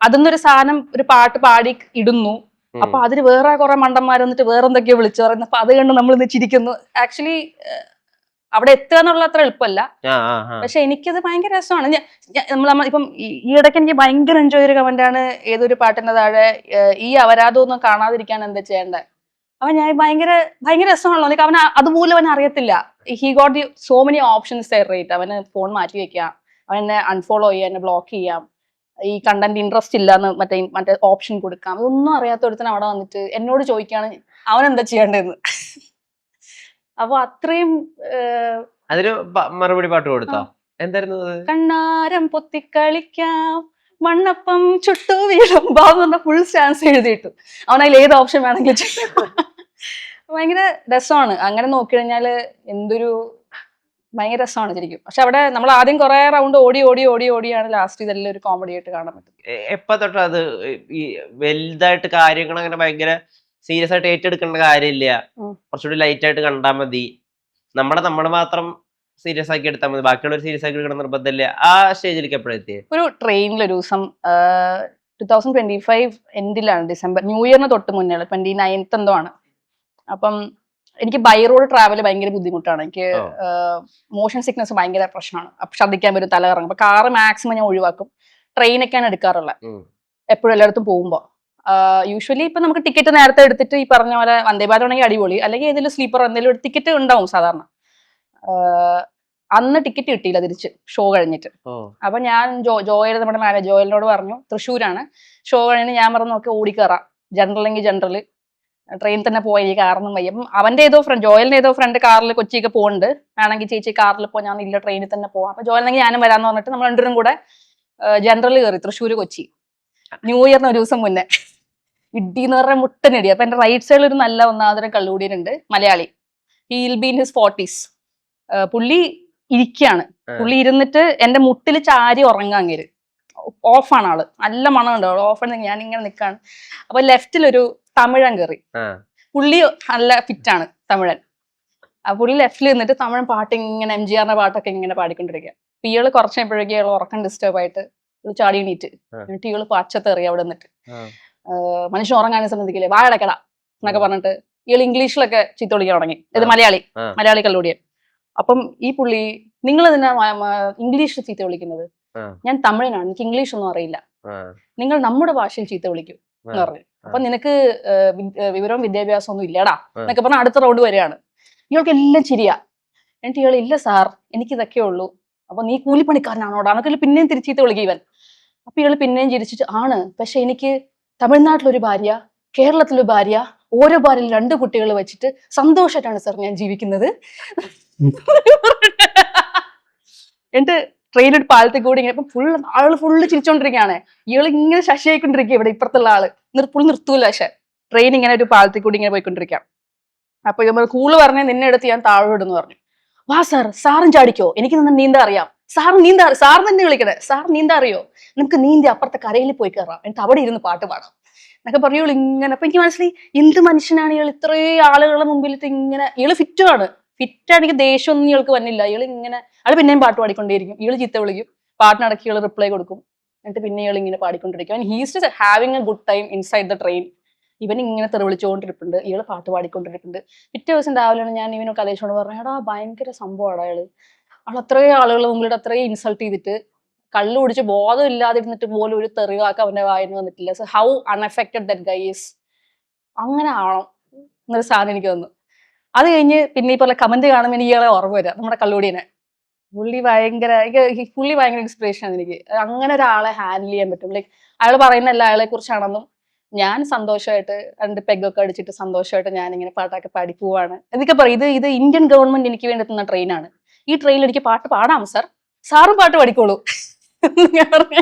അതിന്നൊരു സാധനം ഒരു പാട്ട് പാടി ഇടുന്നു. അപ്പൊ അതിന് വേറെ കുറെ മണ്ടന്മാർ വന്നിട്ട് വേറെ എന്തൊക്കെയോ വിളിച്ചു പറയുന്നു. അപ്പൊ അത് കണ്ട് നമ്മൾ ഇന്ന് ചിരിക്കുന്നു. ആക്ച്വലി അവിടെ എത്തുക എന്നുള്ള അത്ര എളുപ്പമല്ല. പക്ഷെ എനിക്കത് ഭയങ്കര രസമാണ്. ഇപ്പം ഈ ഇടയ്ക്ക് എനിക്ക് ഭയങ്കര എൻജോയ് ചെയ്തൊരു കമന്റാണ് ഏതൊരു പാട്ടിന്റെ താഴെ ഈ അപരാധമൊന്നും കാണാതിരിക്കാൻ എന്താ ചെയ്യേണ്ടത്. അവൻ ഞാൻ ഭയങ്കര രസമാണല്ലോ. അവൻ അതുപോലും അവൻ അറിയത്തില്ല. He got so many options rate. അവന് ഫോൺ മാറ്റി വെക്കാം, അവനെ അൺഫോളോ ചെയ്യാം, എന്നെ ബ്ലോക്ക് ചെയ്യാം, ഈ കണ്ടന്റ് ഇൻട്രസ്റ്റ് ഇല്ലാന്ന് മറ്റേ ഓപ്ഷൻ കൊടുക്കാം. അതൊന്നും അറിയാത്ത ഒരുത്തൻ അവിടെ വന്നിട്ട് എന്നോട് ചോദിക്കാണ് അവൻ എന്താ ചെയ്യേണ്ടതെന്ന്. അപ്പൊ അത്രയും അതിന് മറുപടി പാട്ട് കൊടുത്തോ? എന്തായിരുന്നു? കണ്ണാരം പൊത്തിക്കളിക്കാം, മണ്ണപ്പം ചുട്ടു വീഴുമ്പോ ഫുൾ സ്റ്റാൻസ് എഴുതിയിട്ടു. അവനതിൽ ഏത് ഓപ്ഷൻ വേണമെങ്കിലും ചെയ്യും. ഭയങ്കര രസമാണ്. അങ്ങനെ നോക്കിക്കഴിഞ്ഞാല് ഭയങ്കര രസമാണ് ശരിക്കും. പക്ഷെ അവിടെ നമ്മൾ ആദ്യം കുറെ റൗണ്ട് ഓടിയാണ് ലാസ്റ്റ് ഇതെല്ലാം ഒരു കോമഡി ആയിട്ട് കാണാൻ പറ്റും. എപ്പോ തൊട്ട് അത് ഈ വലുതായിട്ട് കാര്യങ്ങൾ അങ്ങനെ ഭയങ്കര സീരിയസ് ആയിട്ട് ഏറ്റെടുക്കേണ്ട കാര്യമില്ല, കുറച്ചുകൂടി ലൈറ്റ് ആയിട്ട് കണ്ടാൽ മതി, നമ്മൾ മാത്രം സീരിയസ് ആക്കി എടുത്താൽ മതി, ബാക്കിയുള്ളവർ സീരിയസ് ആക്കി എടുക്കണം നിർബന്ധമില്ല, ആ സ്റ്റേജിലേക്ക് എപ്പോഴെത്തിയേ? ഒരു ട്രെയിനിൽ ഒരു ദിവസം 2025 എൻഡിലാണ്, ഡിസംബർ ന്യൂ ഇയറിന് തൊട്ട് മുന്നേ 29th എന്തോ ആണ്. അപ്പം എനിക്ക് ബൈ റോഡ് ട്രാവൽ ഭയങ്കര ബുദ്ധിമുട്ടാണ്. എനിക്ക് മോഷൻ സിക്നസ് ഭയങ്കര പ്രശ്നമാണ്. അപ്പൊ ശ്രദ്ധിക്കാൻ വരും, തല കറങ്ങും. അപ്പൊ കാറ് മാക്സിമം ഞാൻ ഒഴിവാക്കും. ട്രെയിനൊക്കെയാണ് എടുക്കാറുള്ളത് എപ്പോഴും എല്ലായിടത്തും പോകുമ്പോൾ. യൂഷ്വലി ഇപ്പൊ നമുക്ക് ടിക്കറ്റ് നേരത്തെ എടുത്തിട്ട് ഈ പറഞ്ഞ പോലെ വന്ദേ ഭാരത് ആണെങ്കിൽ അടിപൊളി, അല്ലെങ്കിൽ ഏതെങ്കിലും സ്ലീപ്പർ എന്തെങ്കിലും ടിക്കറ്റ് ഉണ്ടാവും സാധാരണ. അന്ന് ടിക്കറ്റ് കിട്ടിയില്ല തിരിച്ച് ഷോ കഴിഞ്ഞിട്ട്. അപ്പൊ ഞാൻ ജോയൽ നമ്മുടെ മാനേജർ ജോയലിനോട് പറഞ്ഞു, തൃശ്ശൂരാണ് ഷോ കഴിഞ്ഞ്, ഞാൻ പറഞ്ഞു നോക്കി ഓടിക്കയറാം, ജനറലെങ്കിൽ ജനറൽ, ട്രെയിൻ തന്നെ പോയി, കാറൊന്നും വയ്യ. അപ്പം അവന്റെ ജോയലിന്റെ ഏതോ ഫ്രണ്ട് കാറിൽ കൊച്ചിയൊക്കെ പോകുന്നുണ്ട്, വേണമെങ്കിൽ ചേച്ചി കാറിൽ പോ, ഞാൻ ഇല്ല ട്രെയിനിൽ തന്നെ പോവാം. അപ്പൊ ജോയലിനെങ്കിൽ ഞാനും വരാന്ന് പറഞ്ഞിട്ട് നമ്മൾ രണ്ടുപേരും കൂടെ ജനറൽ കയറി തൃശ്ശൂര് കൊച്ചി. ന്യൂ ഇയറിന് ഒരു ദിവസം മുന്നേ ഇടിന്ന് പറഞ്ഞ മുട്ടനടി. അപ്പൊ എന്റെ റൈറ്റ് സൈഡിൽ ഒരു നല്ല ഒന്നാമതരം കള്ളുകൂടിയുണ്ട്, Malayali. He will be in his 40s. പുള്ളി ഇരിക്കുകയാണ്. പുള്ളി ഇരുന്നിട്ട് എന്റെ മുട്ടിൽ ചാരി ഉറങ്ങാൻ അങ്ങേര്. ഓഫാണ് ആള്, നല്ല മണം ഉണ്ട്. ഓഫ് ഞാൻ ഇങ്ങനെ നിൽക്കാണ്. അപ്പൊ ലെഫ്റ്റിലൊരു തമിഴൻ കയറി. പുള്ളി നല്ല ഫിറ്റാണ് തമിഴൻ. ആ പുള്ളി ലെഫ്റ്റിൽ നിന്നിട്ട് തമിഴൻ പാട്ട് ഇങ്ങനെ MGRന്റെ പാട്ടൊക്കെ ഇങ്ങനെ പാടിക്കൊണ്ടിരിക്കുക. അപ്പൊ ഇയാള് കുറച്ചപ്പോഴേക്കും ഇയാൾ ഉറക്കം ഡിസ്റ്റർബ് ആയിട്ട് ചാടി എണീറ്റ്. എന്നിട്ട് ഇയാള് പച്ചത്തെറിയ അവിടെ നിന്നിട്ട് മനുഷ്യൻ ഉറങ്ങാനും സമ്മതിക്കില്ലേ, വാഴടക്കട എന്നൊക്കെ പറഞ്ഞിട്ട് ഇയാൾ ഇംഗ്ലീഷിലൊക്കെ ചീത്ത വിളിക്കാൻ തുടങ്ങി. ഇത് മലയാളി കള്ളുടിയൻ. അപ്പം ഈ പുള്ളി, നിങ്ങൾ ഇതിനെ ഇംഗ്ലീഷിൽ ചീത്ത വിളിക്കുന്നത്, ഞാൻ തമിഴനാണ്, എനിക്ക് ഇംഗ്ലീഷ് ഒന്നും അറിയില്ല, നിങ്ങൾ നമ്മുടെ ഭാഷയിൽ ചീത്ത വിളിക്കും എന്ന് പറഞ്ഞു. അപ്പൊ നിനക്ക് വിവരവും വിദ്യാഭ്യാസം ഒന്നും ഇല്ലടാ എന്നൊക്കെ പറഞ്ഞാൽ അടുത്ത റൗണ്ട് വരെയാണ്. ഇയാൾക്ക് എല്ലാം ചിരിയാ. എന്നിട്ട് ഇയാൾ ഇല്ല സാർ എനിക്കിതൊക്കെ ഉള്ളൂ, അപ്പൊ നീ കൂലിപ്പണിക്കാരനാണോടാ എന്നൊക്കെ പിന്നെയും തിരിച്ചീത്ത വിളിക്കും ഇവൻ. അപ്പൊ ഇയാൾ പിന്നെയും ചിരിച്ചിട്ട് ആണ്, പക്ഷെ എനിക്ക് തമിഴ്നാട്ടിലൊരു ഭാര്യ, കേരളത്തിലൊരു ഭാര്യ, ഓരോ ഭാര്യയിൽ 2 കുട്ടികൾ വെച്ചിട്ട് സന്തോഷമായിട്ടാണ് സാർ ഞാൻ ജീവിക്കുന്നത്. എന്നിട്ട് ട്രെയിനൊരു പാലത്തിൽ കൂടി ഇങ്ങനെ ആള് ഫുള്ള് ചിരിച്ചോണ്ടിരിക്കുകയാണ്. ഇയാൾ ഇങ്ങനെ ശശിയായിക്കൊണ്ടിരിക്കുക ഇവിടെ ഇപ്പുറത്തുള്ള ആള് പുള്ളി നിർത്തൂല. പക്ഷെ ട്രെയിൻ ഇങ്ങനെ ഒരു പാലത്തിൽ കൂടി ഇങ്ങനെ പോയിക്കൊണ്ടിരിക്കാം. അപ്പൊ ഇവർ കൂള് പറഞ്ഞ നിന്നെ എടുത്ത് ഞാൻ താഴെ ഇടുന്നു പറഞ്ഞു. വാ സാർ, സാറും ചാടിക്കോ, എനിക്ക് നിന്ന് നീന്താ അറിയാം, സാർ തന്നെ വിളിക്കണേ, സാർ നീന്താ അറിയോ, നമുക്ക് നീന്തി അപ്പുറത്തെ കരയിൽ പോയി കയറാം, എന്നിട്ട് അവിടെ ഇരുന്ന് പാട്ട് പാടാം എന്നൊക്കെ പറയുള്ളൂ ഇങ്ങനെ. അപ്പൊ എനിക്ക് മനസ്സിലായി എന്ത് മനുഷ്യനാണ് ഇയാൾ, ഇത്രയും ആളുകളുടെ മുമ്പിലിട്ട് ഇങ്ങനെ. ഇയാള് ഫിറ്റാണെങ്കിൽ ദേഷ്യമൊന്നും ഇയാൾക്ക് വന്നില്ല. ഇയാൾ ഇങ്ങനെ ആള് പിന്നെയും പാട്ട് പാടിക്കൊണ്ടേയിരിക്കും. ഇയാള് ചീത്ത വിളിക്കും, പാട്ടിനടക്കി ഇയാൾ റിപ്ലൈ കൊടുക്കും, എന്നിട്ട് പിന്നെ ഇയാൾ ഇങ്ങനെ പാടിക്കൊണ്ടിരിക്കും. And he's just having a good time inside the train. ഇവൻ ഇങ്ങനെ തെറിവിളിച്ചുകൊണ്ടിരിപ്പുണ്ട്, ഇയാള് പാട്ട് പാടിക്കൊണ്ടിരിക്കുന്നുണ്ട്. പിറ്റേ ദിവസം രാവിലെയാണ് ഞാൻ ഇവനൊക്കെ കലേഷോട് പറഞ്ഞു, എടാ ഭയങ്കര സംഭവമാണ് അയാള്, അത്രയും ആളുകളുടെ മുമ്പിലിട്ട് അത്രയും ഇൻസൾട്ട് ചെയ്തിട്ട് കള്ളു കുടിച്ച് ബോധം ഇല്ലാതിരുന്നിട്ട് പോലും ഒരു തെറിവാക്ക് അവന്റെ വായിന്ന് വന്നിട്ടില്ല. So how unaffected that guy is. അങ്ങനെ ആവണം എന്നൊരു സാധനം എനിക്ക് തന്നു. അത് കഴിഞ്ഞ് പിന്നെ ഈ പോലെ കമന്റ് കാണുമ്പോൾ എനിക്ക് ഇയാളെ ഓർമ്മ വരിക, നമ്മുടെ കള്ളുടിയനെ. പുള്ളി ഭയങ്കര ഇൻസ്പിറേഷൻ ആണ് എനിക്ക്. അങ്ങനെ ഒരാളെ ഹാൻഡിൽ ചെയ്യാൻ പറ്റും. ലൈക്ക് അയാൾ പറയുന്നല്ല അയാളെ കുറിച്ചാണെന്നും, ഞാൻ സന്തോഷമായിട്ട് 2 പെഗൊക്കെ അടിച്ചിട്ട് സന്തോഷമായിട്ട് ഞാൻ ഇങ്ങനെ പാട്ടൊക്കെ പാടി പോവാണ് എന്നൊക്കെ പറയും. ഇത് ഇന്ത്യൻ ഗവൺമെന്റ് എനിക്ക് വേണ്ടി എത്തുന്ന ട്രെയിനാണ്, ഈ ട്രെയിനിൽ എനിക്ക് പാട്ട് പാടാം സാർ, സാറും പാട്ട് പാടിക്കോളൂ ഞാൻ പറഞ്ഞ.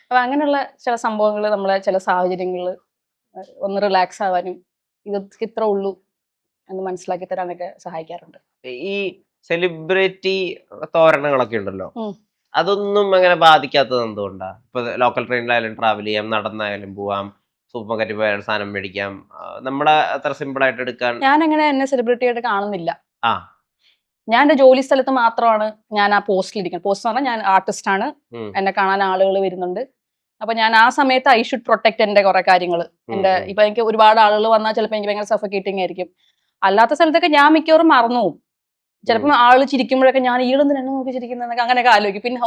അപ്പൊ അങ്ങനെയുള്ള ചില സംഭവങ്ങൾ നമ്മളെ ചില സാഹചര്യങ്ങളിൽ ഒന്ന് റിലാക്സ് ആവാനും ഇത് ഇത്ര ഉള്ളൂ എന്ന് മനസ്സിലാക്കി തരാനൊക്കെ സഹായിക്കാറുണ്ട്. ഈ സെലിബ്രിറ്റി തോരണങ്ങളൊക്കെ ഉണ്ടല്ലോ, അതൊന്നും അങ്ങനെ ബാധിക്കാത്തത് എന്തുകൊണ്ടാ? ഇപ്പൊ ലോക്കൽ ട്രെയിനിലായാലും ട്രാവൽ ചെയ്യാം, നടന്നായാലും പോവാം, സൂപ്പർ മാർക്കറ്റിൽ പോയാലും സാധനം മേടിക്കാം, നമ്മളെ അത്ര സിമ്പിൾ ആയിട്ട് എടുക്കാൻ. ഞാൻ അങ്ങനെ എന്നെ സെലിബ്രിറ്റി ആയിട്ട് കാണുന്നില്ല. ഞാൻ എന്റെ ജോലി സ്ഥലത്ത് മാത്രമാണ് ഞാൻ ആ പോസ്റ്റിൽ ഇരിക്കുന്നത്. പോസ്റ്റ് എന്ന് പറഞ്ഞാൽ ഞാൻ ആർട്ടിസ്റ്റ് ആണ്, എന്നെ കാണാൻ ആളുകൾ വരുന്നുണ്ട്. അപ്പൊ ഞാൻ ആ സമയത്ത് ഐ ഷുഡ് പ്രൊട്ടക്ട് എന്റെ കുറെ കാര്യങ്ങൾ. എന്റെ ഇപ്പൊ എനിക്ക് ഒരുപാട് ആളുകൾ വന്നാൽ ചിലപ്പോൾ എനിക്ക് ഭയങ്കര സഫക്കേറ്റിംഗ് ആയിരിക്കും. അല്ലാത്ത സ്ഥലത്തൊക്കെ ഞാൻ മിക്കവാറും മറന്നു പോകും. ചിലപ്പോൾ ആള് ചിരിക്കുമ്പോഴൊക്കെ ഞാൻ ഈളൊന്നും എന്നെ നോക്കി ചിരിക്കുന്നതൊക്കെ അങ്ങനെയൊക്കെ ആലോചിക്കും. പിന്നെ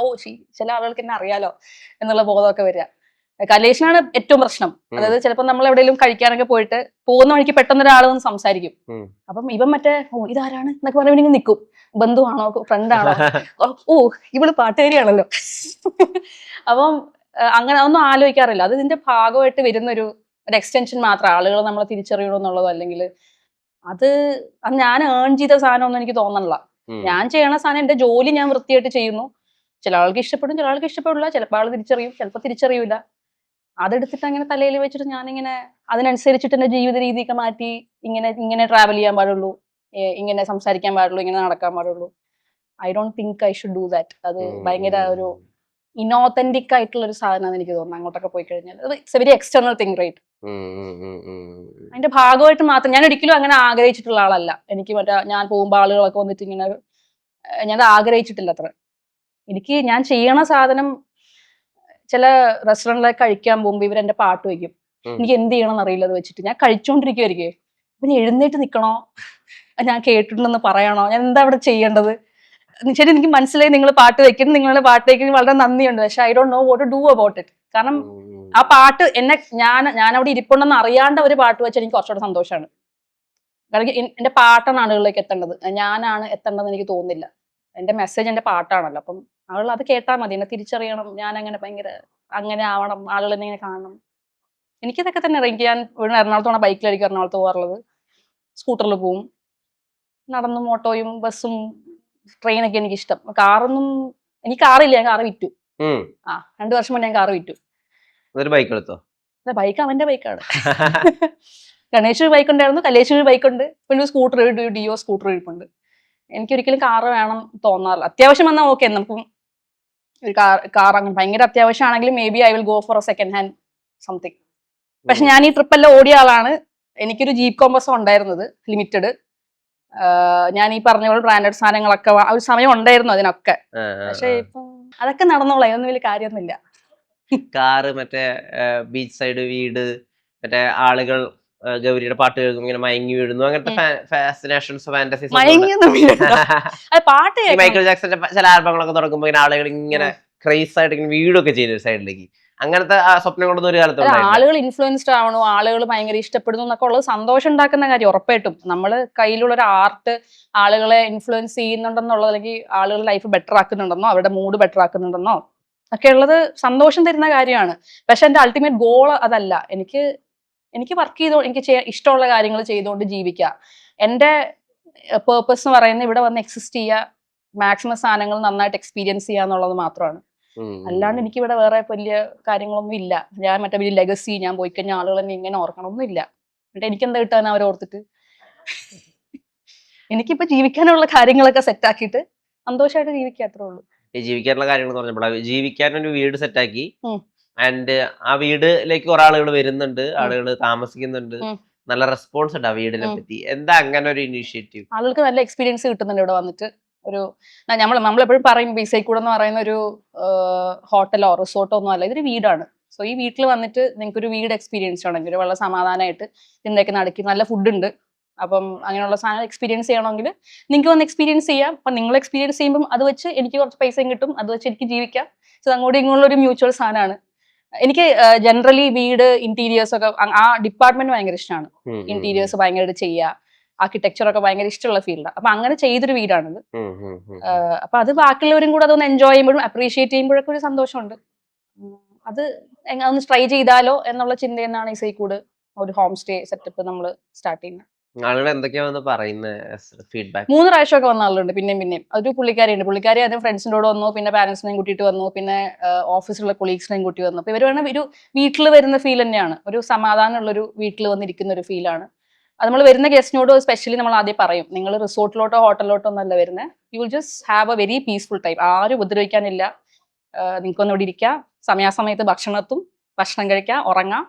ചില ആളുകൾക്ക് എന്നെ അറിയാലോ എന്നുള്ള ബോധമൊക്കെ വരിക. കലേഷിനാണ് ഏറ്റവും പ്രശ്നം. അതായത് ചിലപ്പോൾ നമ്മൾ എവിടെയെങ്കിലും കഴിക്കാനൊക്കെ പോയിട്ട് പോകുന്ന വഴിക്ക് പെട്ടെന്ന് ഒരാൾ വന്ന് സംസാരിക്കും. അപ്പം ഇവൻ മറ്റേ ഇതാരാണ് എന്നൊക്കെ പറയുമ്പോൾ ഇങ്ങനെ നിൽക്കും. ബന്ധുവാണോ ഫ്രണ്ടാണോ, ഇവള് പാട്ടുകാരിയാണല്ലോ. അപ്പം അങ്ങനെ ഒന്നും ആലോചിക്കാറില്ല. അത് ഇതിന്റെ ഭാഗമായിട്ട് വരുന്നൊരു എക്സ്റ്റൻഷൻ മാത്രം. ആളുകൾ നമ്മളെ തിരിച്ചറിയണമെന്നുള്ളതോ അല്ലെങ്കിൽ അത് ഞാൻ ഏൺ ചെയ്ത സാധനമൊന്നും എനിക്ക് തോന്നണില്ല. ഞാൻ ചെയ്യണ സാധനം എന്റെ ജോലി ഞാൻ വൃത്തിയായിട്ട് ചെയ്യുന്നു. ചില ആൾക്ക് ഇഷ്ടപ്പെടും, ചില ആൾക്ക് ഇഷ്ടപ്പെടില്ല, ചിലപ്പോൾ ആൾ തിരിച്ചറിയും, ചിലപ്പോൾ തിരിച്ചറിയില്ല. അതെടുത്തിട്ട് അങ്ങനെ തലയിൽ വെച്ചിട്ട് ഞാനിങ്ങനെ അതിനനുസരിച്ചിട്ട് എന്റെ ജീവിത രീതിയൊക്കെ മാറ്റി ഇങ്ങനെ ട്രാവൽ ചെയ്യാൻ പാടുള്ളൂ, ഇങ്ങനെ സംസാരിക്കാൻ പാടുള്ളൂ, ഇങ്ങനെ നടക്കാൻ പാടുള്ളൂ. I don't think I should do that. അത് ഭയങ്കര ഒരു ഇനോതന്റിക് ആയിട്ടുള്ള ഒരു സാധനമാണ് എനിക്ക് തോന്നുന്നത്. അങ്ങോട്ടൊക്കെ പോയി കഴിഞ്ഞാൽ it's a very external thing, right? അതിന്റെ ഭാഗമായിട്ട് മാത്രം. ഞാൻ ഒരിക്കലും അങ്ങനെ ആഗ്രഹിച്ചിട്ടുള്ള ആളല്ല. എനിക്ക് ഞാൻ പോകുമ്പോൾ ആളുകളൊക്കെ വന്നിട്ട് ഇങ്ങനെ ഞാൻ ആഗ്രഹിച്ചിട്ടില്ല അത്ര. എനിക്ക് ഞാൻ ചെയ്യണ സാധനം, ചില റെസ്റ്റോറൻറ്റിലൊക്കെ കഴിക്കാൻ പോകുമ്പോൾ ഇവരെന്റെ പാട്ട് വയ്ക്കും. എനിക്ക് എന്ത് ചെയ്യണമെന്ന് അറിയില്ല. അത് വെച്ചിട്ട് ഞാൻ കഴിച്ചോണ്ടിരിക്കുമായിരിക്കും. അപ്പൊ ഞാൻ എഴുന്നേറ്റ് നിൽക്കണോ, ഞാൻ കേട്ടിട്ടുണ്ടെന്ന് പറയണോ, ഞാൻ എന്താ അവിടെ ചെയ്യേണ്ടത്? ശരി, എനിക്ക് മനസ്സിലായി നിങ്ങൾ പാട്ട് വെക്കുന്നു, നിങ്ങളുടെ പാട്ട് വെക്കുന്നത് വളരെ നന്ദിയുണ്ട്, പക്ഷെ I don't know what to do about it. കാരണം ആ പാട്ട് ഞാൻ അവിടെ ഇരിപ്പുണ്ടെന്ന് അറിയാണ്ട് ഒരു പാട്ട് വെച്ചാൽ എനിക്ക് കുറച്ചുകൂടെ സന്തോഷമാണ്. കാരണം എന്റെ പാട്ടാണ് ആളുകളിലേക്ക് എത്തേണ്ടത്, ഞാനാണ് എത്തേണ്ടതെന്ന് എനിക്ക് തോന്നുന്നില്ല. എന്റെ മെസ്സേജ് എന്റെ പാട്ടാണല്ലോ. അപ്പം ആളുകൾ അത് കേട്ടാൽ മതി, എന്നെ തിരിച്ചറിയണം, ഞാൻ അങ്ങനെ ഭയങ്കര അങ്ങനെ ആവണം, ആളുകൾ എന്നെ ഇങ്ങനെ കാണണം. എനിക്കിതൊക്കെ തന്നെ. ഞാൻ ഇവിടെ എറണാകുളത്തോടെ ബൈക്കിലായിരിക്കും എറണാകുളത്ത് പോകാറുള്ളത്. സ്കൂട്ടറിൽ പോവും, നടന്നും ഓട്ടോയും ബസ്സും ട്രെയിനൊക്കെ എനിക്കിഷ്ടം. കാറൊന്നും എനിക്ക് കാറില്ല, ഞാൻ കാറ് വിറ്റു. 2 വർഷം മുന്നേ ഞാൻ കാറ് വിറ്റു. ബൈക്ക് എടുത്തോ? ബൈക്ക് അവന്റെ ബൈക്കാണ്. ഗണേഷ് ബൈക്ക് ഉണ്ടായിരുന്നു, കലേഷ് ബൈക്ക് ഉണ്ട്, പിന്നെ സ്കൂട്ടർ, ഡിയോ സ്കൂട്ടർ ഇരിപ്പുണ്ട്. എനിക്കൊരിക്കലും കാറ് വേണം തോന്നാറില്ല. അത്യാവശ്യം വന്നാൽ ഓക്കെ, നമുക്ക് ഒരു കാർ അങ്ങനെ ഭയങ്കര അത്യാവശ്യമാണെങ്കിലും maybe I will go for a second hand something. പക്ഷെ ഞാൻ ഈ ട്രിപ്പെല്ലാം ഓടിയ ആളാണ്. എനിക്കൊരു ജീപ്പ് കോമ്പസ് ഉണ്ടായിരുന്നത് ലിമിറ്റഡ്. ഞാൻ ഈ പറഞ്ഞ പോലെ ബ്രാൻഡഡ് സാധനങ്ങളൊക്കെ ആ ഒരു സമയം ഉണ്ടായിരുന്നു അതിനൊക്കെ. പക്ഷെ ഇപ്പൊ അതൊക്കെ നടന്നോളാം, അതൊന്നും വലിയ കാര്യമൊന്നുമില്ല. കാറ്, മറ്റേ ബീച്ച് സൈഡ് വീട്, മറ്റേ ആളുകൾ ഗൗരിയുടെ പാട്ട് കേൾക്കും ഇങ്ങനെ മയങ്ങി വീഴുന്നു, അങ്ങനത്തെ ഫാസിനേഷൻസ്, ഫാന്റസീസ്. മയങ്ങിയൊന്നും അത് പാട്ട് ഈ മൈക്കിൾ ജാക്സന്റെ ചില ആൽബങ്ങളൊക്കെ തുടങ്ങുമ്പോൾ ഇങ്ങനെ ആളുകൾ ഇങ്ങനെ ക്രേസ് ആയിട്ട് ഇങ്ങനെ വീടൊക്കെ ചെയ്യുന്ന സൈഡിലേക്ക്, അങ്ങനത്തെ സ്വപ്നം കൊണ്ടൊന്നും ഒരു കാലത്ത് ആളുകൾ ഇൻഫ്ലുവൻസ്ഡ് ആവണു, ആളുകൾ ഭയങ്കര ഇഷ്ടപ്പെടുന്നു എന്നൊക്കെ ഉള്ളത് സന്തോഷം ഉണ്ടാക്കുന്ന കാര്യം ഉറപ്പായിട്ടും. നമ്മള് കയ്യിലുള്ള ഒരു ആർട്ട് ആളുകളെ ഇൻഫ്ലുവൻസ് ചെയ്യുന്നുണ്ടെന്നുള്ളത്, അല്ലെങ്കിൽ ആളുകൾ ലൈഫ് ബെറ്റർ ആക്കുന്നുണ്ടെന്നോ അവരുടെ മൂഡ് ബെറ്റർ ആക്കുന്നുണ്ടെന്നോ ഒക്കെ ഉള്ളത് സന്തോഷം തരുന്ന കാര്യമാണ്. പക്ഷെ എന്റെ അൾട്ടിമേറ്റ് ഗോൾ അതല്ല. എനിക്ക് വർക്ക് ചെയ്തോ, എനിക്ക് ഇഷ്ടമുള്ള കാര്യങ്ങൾ ചെയ്തുകൊണ്ട് ജീവിക്കുക. എന്റെ പേർപ്പസ് എന്ന് പറയുന്നത് ഇവിടെ വന്ന് എക്സിസ്റ്റ് ചെയ്യുക, മാക്സിമം സാധനങ്ങൾ നന്നായിട്ട് എക്സ്പീരിയൻസ് ചെയ്യുക എന്നുള്ളത് മാത്രമാണ്. അല്ലാണ്ട് എനിക്ക് ഇവിടെ വേറെ വലിയ കാര്യങ്ങളൊന്നും ഇല്ല. ഞാൻ മറ്റേ വലിയ ലെഗസി, ഞാൻ പോയി കഴിഞ്ഞാൽ ആളുകൾ എന്നെ ഇങ്ങനെ ഓർക്കണമൊന്നും ഇല്ല. എന്നിട്ട് എനിക്കെന്താ കിട്ടാൻ അവരെ ഓർത്തിട്ട്? എനിക്കിപ്പോ ജീവിക്കാനുള്ള കാര്യങ്ങളൊക്കെ സെറ്റ് ആക്കിയിട്ട് സന്തോഷമായിട്ട് ജീവിക്കുക, അത്രേ ഉള്ളൂ. ഈ ജീവിക്കാനുള്ള കാര്യങ്ങൾ പറഞ്ഞപ്പോൾ ജീവിക്കാൻ ഒരു വീട് സെറ്റാക്കി, ആൻഡ് ആ വീടിലേക്ക് കുറെ ആളുകൾ വരുന്നുണ്ട്, ആളുകൾ താമസിക്കുന്നുണ്ട്, നല്ല റെസ്പോൺസ് ഉണ്ട് ആ വീടിനെ പറ്റി. എന്താ അങ്ങനെ ഒരു ഇനീഷ്യേറ്റീവ്? ആളുകൾക്ക് നല്ല എക്സ്പീരിയൻസ് കിട്ടുന്നുണ്ട് ഇവിടെ വന്നിട്ട്. ഒരു നമ്മളെപ്പോഴും പറയും ബീസൈക്കൂടെ എന്ന് പറയുന്ന ഒരു ഹോട്ടലോ റിസോർട്ടോ ഒന്നും അല്ല, ഇതൊരു വീടാണ്. സോ ഈ വീട്ടിൽ വന്നിട്ട് നിങ്ങൾക്ക് ഒരു വീട് എക്സ്പീരിയൻസ് ആണെങ്കിൽ വളരെ സമാധാനമായിട്ട് ഇതിൻ്റെയൊക്കെ നടക്കി നല്ല ഫുഡ് ഉണ്ട്. അപ്പം അങ്ങനെയുള്ള സാധനം എക്സ്പീരിയൻസ് ചെയ്യണമെങ്കിൽ നിങ്ങൾക്ക് വന്ന് എക്സ്പീരിയൻസ് ചെയ്യാം. അപ്പം നിങ്ങൾ എക്സ്പീരിയൻസ് ചെയ്യുമ്പോൾ അത് വെച്ച് എനിക്ക് കുറച്ച് പൈസയും കിട്ടും, അത് വെച്ച് എനിക്ക് ജീവിക്കാം. സോ അങ്ങോട്ടും ഇങ്ങോട്ടുള്ള ഒരു മ്യൂച്വൽ സാധനമാണ്. എനിക്ക് ജനറലി വീട് ഇന്റീരിയേഴ്സ് ഒക്കെ ആ ഡിപ്പാർട്ട്മെന്റ് ഭയങ്കര ഇഷ്ടമാണ്. ഇന്റീരിയേഴ്സ് ഭയങ്കരമായിട്ട് ചെയ്യുക, ആർക്കിടെക്ചർ ഒക്കെ ഭയങ്കര ഇഷ്ടമുള്ള ഫീൽഡാണ്. അപ്പൊ അങ്ങനെ ചെയ്തൊരു വീടാണിത്. അപ്പൊ അത് ബാക്കിയുള്ളവരും കൂടെ അതൊന്ന് എൻജോയ് ചെയ്യുമ്പോഴും അപ്രീഷിയേറ്റ് ചെയ്യുമ്പോഴൊക്കെ ഒരു സന്തോഷമുണ്ട്. അത് ഒന്ന് ട്രൈ ചെയ്താലോ എന്നുള്ള ചിന്തയിൽ നിന്നാണ് ഈ സൈക്കൂട് ഒരു ഹോം സ്റ്റേ സെറ്റപ്പ് നമ്മൾ സ്റ്റാർട്ട് ചെയ്യുന്നത്. ആളുകൾ എന്തൊക്കെയാണ് പറയുന്നത് ഫീഡ്ബാക്ക്? 3 പ്രാവശ്യമൊക്കെ വന്ന ആളുണ്ട് പിന്നെയും. ഒരു പുള്ളിക്കാരിയുണ്ട്, പുള്ളിക്കാരി ആദ്യം ഫ്രണ്ട്സിൻ്റെ കൂടെ വന്നു, പിന്നെ പാരന്റ്സിനെയും കൂട്ടിയിട്ട് വന്നു, പിന്നെ ഓഫീസിലുള്ള കൊളീഗ്സിനെയും കൂട്ടി വന്നു. അപ്പൊ ഇവർ വേണം ഒരു വീട്ടിൽ വരുന്ന ഫീൽ തന്നെയാണ്, ഒരു സമാധാനമുള്ളൊരു വീട്ടിൽ വന്നിരിക്കുന്ന ഒരു ഫീലാണ്. അത് നമ്മൾ വരുന്ന ഗസ്റ്റിനോട് സ്പെഷ്യലി നമ്മൾ ആദ്യം പറയും, നിങ്ങൾ റിസോർട്ടിലോട്ടോ ഹോട്ടലിലോട്ടോ ഒന്നല്ല വരുന്നത്, you will just have A very peaceful time. ആരും ഉപദ്രവിക്കാനില്ല, നിങ്ങൾക്കൊന്നും ഇവിടെ ഇരിക്കാം, സമയാസമയത്ത് ഭക്ഷണം കഴിക്കാം, ഉറങ്ങാം,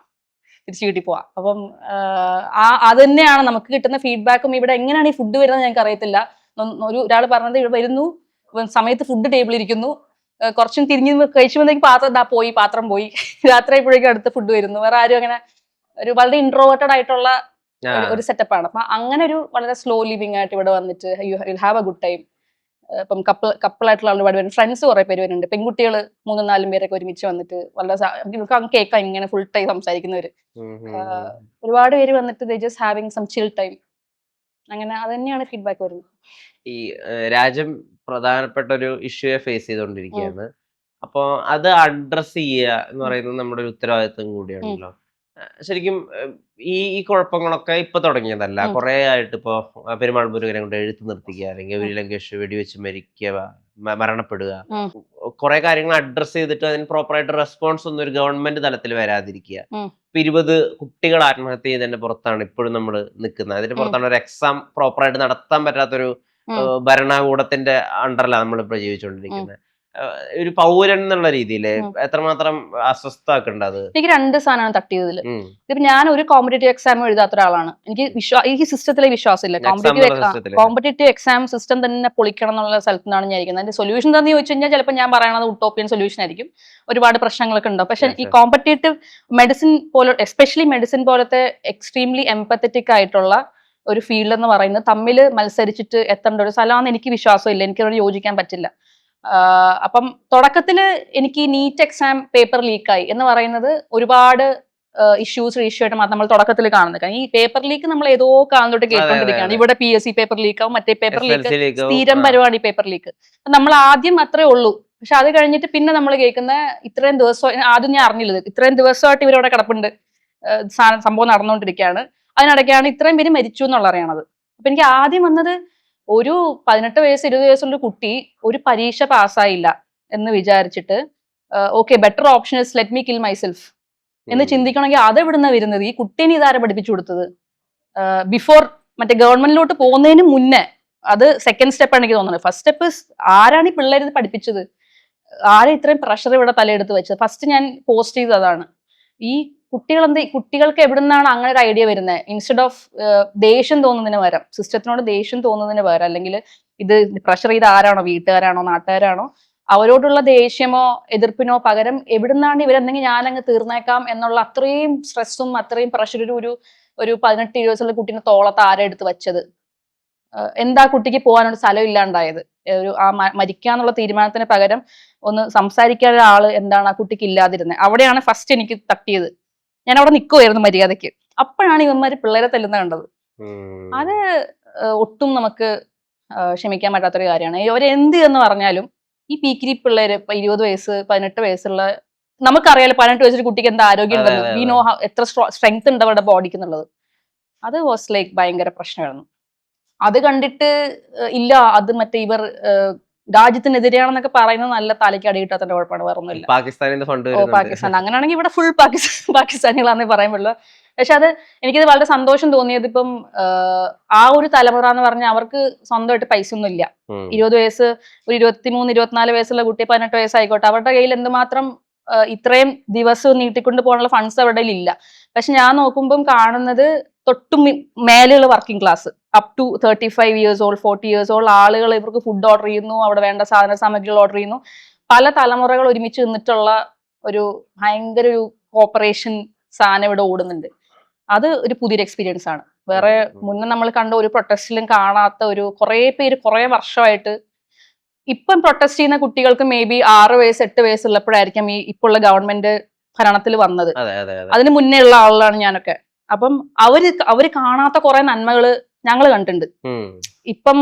തിരിച്ചു വീട്ടിൽ പോവാം. അപ്പം അത് തന്നെയാണ് നമുക്ക് കിട്ടുന്ന ഫീഡ്ബാക്കും. ഇവിടെ എങ്ങനെയാണ് ഈ ഫുഡ് വരുന്നത് ഞങ്ങൾക്ക് അറിയത്തില്ല. ഒരാൾ പറഞ്ഞത് ഇവിടെ വരുന്നു, സമയത്ത് ഫുഡ് ടേബിൾ ഇരിക്കുന്നു, കുറച്ചും തിരിഞ്ഞ് കഴിച്ചുമ്പോഴത്തേക്ക് പാത്രം പോയി രാത്രി ആയപ്പോഴേക്കും അടുത്ത് ഫുഡ് വരുന്നു. വേറെ ആരും അങ്ങനെ ഒരു വളരെ ഇൻട്രോവേർട്ടഡ് ആയിട്ടുള്ള ഒരു സെറ്റപ്പാണ്. അപ്പൊ അങ്ങനെ ഒരു വളരെ സ്ലോ ലിവിങ് ആയിട്ട് ഇവിടെ വന്നിട്ട് you will have A good time. ഇപ്പം കപ്പിളായിട്ടുള്ള ഒരുപാട് പേര്, ഫ്രണ്ട്സ് കുറെ പേര് വരുന്നുണ്ട്, പെൺകുട്ടികൾ 3-4 പേരൊക്കെ ഒരുമിച്ച് വന്നിട്ട് വളരെ കേൾക്കാം ഇങ്ങനെ ഫുൾ ടൈം സംസാരിക്കുന്നവര്. ഒരുപാട് പേര് വന്നിട്ട് they just having some chill time. അങ്ങനെ അത് തന്നെയാണ് ഫീഡ്ബാക്ക് വരുന്നത്. ഈ രാജ്യം പ്രധാനപ്പെട്ട ഒരു ഇഷ്യൂയെ ഫേസ് ചെയ്തുകൊണ്ടിരിക്കുകയാണ്. അപ്പൊ അത് അഡ്രസ് ചെയ്യുക എന്ന് പറയുന്നത് നമ്മുടെ ഒരു ഉത്തരവാദിത്വം കൂടിയാണല്ലോ. ശരിക്കും ഈ കുഴപ്പങ്ങളൊക്കെ ഇപ്പൊ തുടങ്ങിയതല്ല, കുറെ ആയിട്ട്. ഇപ്പൊ പെരുമാൾ മുരുകനെ കൊണ്ട് എഴുത്ത് നിർത്തിക്കുക, അല്ലെങ്കിൽ ഗൗരി ലങ്കേഷ് വെടിവെച്ച് മരണപ്പെടുക, കുറെ കാര്യങ്ങൾ അഡ്രസ് ചെയ്തിട്ട് അതിന് പ്രോപ്പറായിട്ട് റെസ്പോൺസ് ഒന്നും ഒരു ഗവൺമെന്റ് തലത്തിൽ വരാതിരിക്കുക. ഇപ്പൊ 20 കുട്ടികൾ ആത്മഹത്യ ചെയ്തതിന്റെ പുറത്താണ് ഇപ്പോഴും നമ്മൾ നിൽക്കുന്നത്. അതിന്റെ പുറത്താണ് ഒരു എക്സാം പ്രോപ്പറായിട്ട് നടത്താൻ പറ്റാത്തൊരു ഭരണകൂടത്തിന്റെ അണ്ടറിലാണ് നമ്മളിപ്പോ ജീവിച്ചുകൊണ്ടിരിക്കുന്നത്. ഒരു പൗരൻ എന്നുള്ള രീതിയിൽ എത്രമാത്രം അസ്വസ്ഥമാക്കണ്ട അത്? എനിക്ക് 2 സാധനമാണ് തട്ടിയതിൽ. ഇപ്പൊ ഞാൻ ഒരു കോമ്പറ്റേറ്റീവ് എക്സാം എഴുതാത്ത ഒരാളാണ്. എനിക്ക് സിസ്റ്റത്തിലെ വിശ്വാസമില്ല. കോമ്പറ്റേറ്റീവ് എക്സാം സിസ്റ്റം തന്നെ പൊളിക്കണം എന്നുള്ള സ്ഥലത്ത് നിന്നാണ് ഞാൻ ഇരിക്കുന്നത്. അതിന്റെ സൊല്യൂഷൻ എന്താണെന്ന് ചോദിച്ചു കഴിഞ്ഞാൽ ചിലപ്പോൾ ഞാൻ പറയണത് ഉട്ടോപ്പിയൻ സൊല്യൂഷൻ ആയിരിക്കും. ഒരുപാട് പ്രശ്നങ്ങളൊക്കെ ഉണ്ടാവും. പക്ഷെ ഈ കോമ്പറ്റേറ്റീവ് മെഡിസിൻ പോലെ, എസ്പെഷ്യലി മെഡിസിൻ പോലത്തെ എക്സ്ട്രീംലി എംപത്തറ്റിക് ആയിട്ടുള്ള ഒരു ഫീൽഡ് എന്ന് പറയുന്നത് തമ്മിൽ മത്സരിച്ചിട്ട് എത്തേണ്ട ഒരു സ്ഥലമാണെന്ന് എനിക്ക് വിശ്വാസമില്ല. എനിക്കതിനോട് യോജിക്കാൻ പറ്റില്ല. അപ്പം തുടക്കത്തില് എനിക്ക് നീറ്റ് എക്സാം പേപ്പർ ലീക്കായി എന്ന് പറയുന്നത് ഒരുപാട് ഇഷ്യൂ ആയിട്ട് നമ്മൾ തുടക്കത്തിൽ കാണുന്നത്. ഈ പേപ്പർ ലീക്ക് നമ്മൾ ഏതോ കാണുന്നോട്ട് കേട്ടോണ്ടിരിക്കുകയാണ്. ഇവിടെ PSC പേപ്പർ ലീക്കാവും, മറ്റേ പേപ്പർ ലീക്ക് സ്ഥിരം പരിപാടി പേപ്പർ ലീക്ക്. നമ്മൾ ആദ്യം അത്രേ ഉള്ളൂ. പക്ഷെ അത് കഴിഞ്ഞിട്ട് പിന്നെ നമ്മൾ കേൾക്കുന്ന ഇത്രയും ദിവസം, ആദ്യം ഞാൻ അറിഞ്ഞില്ലത്, ഇത്രയും ദിവസമായിട്ട് ഇവരവിടെ കിടപ്പുണ്ട്, സംഭവം നടന്നുകൊണ്ടിരിക്കുകയാണ്, അതിനിടയ്ക്കാണ് ഇത്രയും പേര് മരിച്ചു എന്നുള്ള അറിയണത്. അപ്പൊ എനിക്ക് ആദ്യം വന്നത്, ഒരു 18 വയസ്സ് 20 വയസ്സുള്ള കുട്ടി ഒരു പരീക്ഷ പാസ്സായില്ല എന്ന് വിചാരിച്ചിട്ട് okay better option is let me kill myself എന്ന് ചിന്തിക്കണമെങ്കിൽ അതെവിടുന്ന വരുന്നത്? ഈ കുട്ടീനെ ഇതാരെ പഠിപ്പിച്ചു കൊടുത്തത്? ബിഫോർ മറ്റേ ഗവൺമെന്റിലോട്ട് പോകുന്നതിന് മുന്നേ അത് സെക്കൻഡ് സ്റ്റെപ്പാണ് എനിക്ക് തോന്നുന്നത്. ഫസ്റ്റ് സ്റ്റെപ്പ് ആരാണ് ഈ പിള്ളേര് പഠിപ്പിച്ചത്? ആരെ ഇത്രയും പ്രഷർ ഇവിടെ തലയെടുത്ത് വെച്ചത്? ഫസ്റ്റ് ഞാൻ പോസ്റ്റ് ചെയ്തതാണ്. ഈ കുട്ടികൾക്ക് എവിടുന്നാണ് അങ്ങനെ ഒരു ഐഡിയ വരുന്നത്? ഇൻസ്റ്റെഡ് ഓഫ് ദേഷ്യം തോന്നുന്നതിന് പകരം, സിസ്റ്റത്തിനോട് ദേഷ്യം തോന്നുന്നതിന് പകരം, അല്ലെങ്കിൽ ഇത് പ്രഷർ ചെയ്ത് ആരാണോ, വീട്ടുകാരാണോ, നാട്ടുകാരാണോ, അവരോടുള്ള ദേഷ്യമോ എതിർപ്പിനോ പകരം എവിടുന്നാണ് ഇവരെന്തെങ്കിലും ഞാനങ്ങ് തീർന്നേക്കാം എന്നുള്ള അത്രയും സ്ട്രെസ്സും അത്രയും പ്രഷറും ഒരു 18-20 വയസ്സുള്ള കുട്ടീനെ തോളത്ത് ആരാ എടുത്ത് വെച്ചത്? എന്താ കുട്ടിക്ക് പോകാനൊരു സ്ഥലം ഇല്ലാണ്ടായത്? മരിക്കാന്നുള്ള തീരുമാനത്തിന് പകരം ഒന്ന് സംസാരിക്കാൻ ഒരാള് എന്താണ് ആ കുട്ടിക്ക് ഇല്ലാതിരുന്നത്? അവിടെയാണ് ഫസ്റ്റ് എനിക്ക് തട്ടിയത്. ഞാൻ അവിടെ നിൽക്കുമായിരുന്നു മര്യാദയ്ക്ക്. അപ്പോഴാണ് ഇവന്മാര് പിള്ളേരെ തല്ലുന്ന കണ്ടത്. അത് ഒട്ടും നമുക്ക് ക്ഷമിക്കാൻ പറ്റാത്തൊരു കാര്യമാണ്. അവരെന്ത് എന്ന് പറഞ്ഞാലും ഈ പീക്കിരി പിള്ളേര്, ഇപ്പൊ 20 വയസ്സ് 18 വയസ്സുള്ള, നമുക്കറിയാലോ 18 വയസ്സിൽ കുട്ടിക്ക് എന്താ ആരോഗ്യം ഉണ്ടെന്ന്. വി നോ എത്ര സ്ട്രെങ്ത് ഉണ്ട് അവരുടെ ബോഡിക്ക് എന്നുള്ളത്. അത് വാസ് ലൈക്ക് ഭയങ്കര പ്രശ്നമായിരുന്നു. അത് കണ്ടിട്ട് ഇല്ല അത് മറ്റേ ഇവർ രാജ്യത്തിനെതിരെയാണെന്നൊക്കെ പറയുന്നത് നല്ല തലയ്ക്ക് അടിയിട്ടാത്തന്റെ കുഴപ്പമാണ്, വേറെ ഒന്നുമില്ല. പാകിസ്ഥാൻ അങ്ങനെയാണെങ്കിൽ ഇവിടെ ഫുൾ പാകിസ്ഥാനികളാന്നേ പറയാൻ പറ്റുള്ളൂ. പക്ഷെ അത് എനിക്കത് വളരെ സന്തോഷം തോന്നിയത്, ഇപ്പം ആ ഒരു തലമുറ എന്ന് പറഞ്ഞാൽ അവർക്ക് സ്വന്തമായിട്ട് പൈസ ഒന്നും ഇല്ല. 20 വയസ്സ്, ഒരു 23-24 വയസ്സുള്ള കുട്ടി 18 വയസ്സായിക്കോട്ടെ, അവരുടെ കയ്യിൽ എന്തുമാത്രം ഇത്രയും ദിവസവും നീട്ടിക്കൊണ്ട് പോകാനുള്ള ഫണ്ട്സ് അവരുടെ കയ്യിൽ ഇല്ല. പക്ഷെ ഞാൻ നോക്കുമ്പം കാണുന്നത് തൊട്ടും മേലെയുള്ള working class, up to 35 years old 40 years old ആളുകൾ ഇവർക്ക് ഫുഡ് ഓർഡർ ചെയ്യുന്നു, അവിടെ വേണ്ട സാധന സാമഗ്രികൾ ഓർഡർ ചെയ്യുന്നു. പല തലമുറകൾ ഒരുമിച്ച് നിന്നിട്ടുള്ള ഒരു ഭയങ്കര ഒരു കോപ്പറേഷൻ സാധനം ഇവിടെ ഓടുന്നുണ്ട്. അത് ഒരു പുതിയൊരു എക്സ്പീരിയൻസ് ആണ്. വേറെ മുന്നേ നമ്മൾ കണ്ട ഒരു പ്രൊട്ടസ്റ്റിലും കാണാത്ത ഒരു കുറെ പേര് കുറെ വർഷമായിട്ട് ഇപ്പം പ്രൊട്ടസ്റ്റ് ചെയ്യുന്ന കുട്ടികൾക്ക് മേ ബി 6 വയസ്സ് 8 വയസ്സുള്ളപ്പോഴായിരിക്കും ഈ ഇപ്പോൾ ഉള്ള ഗവൺമെന്റ് ഭരണത്തിൽ വന്നത്. അതിന് മുന്നേ ഉള്ള ആളാണ് ഞാനൊക്കെ. അപ്പം അവര് കാണാത്ത കുറെ നന്മകള് ഞങ്ങൾ കണ്ടിട്ടുണ്ട്. ഇപ്പം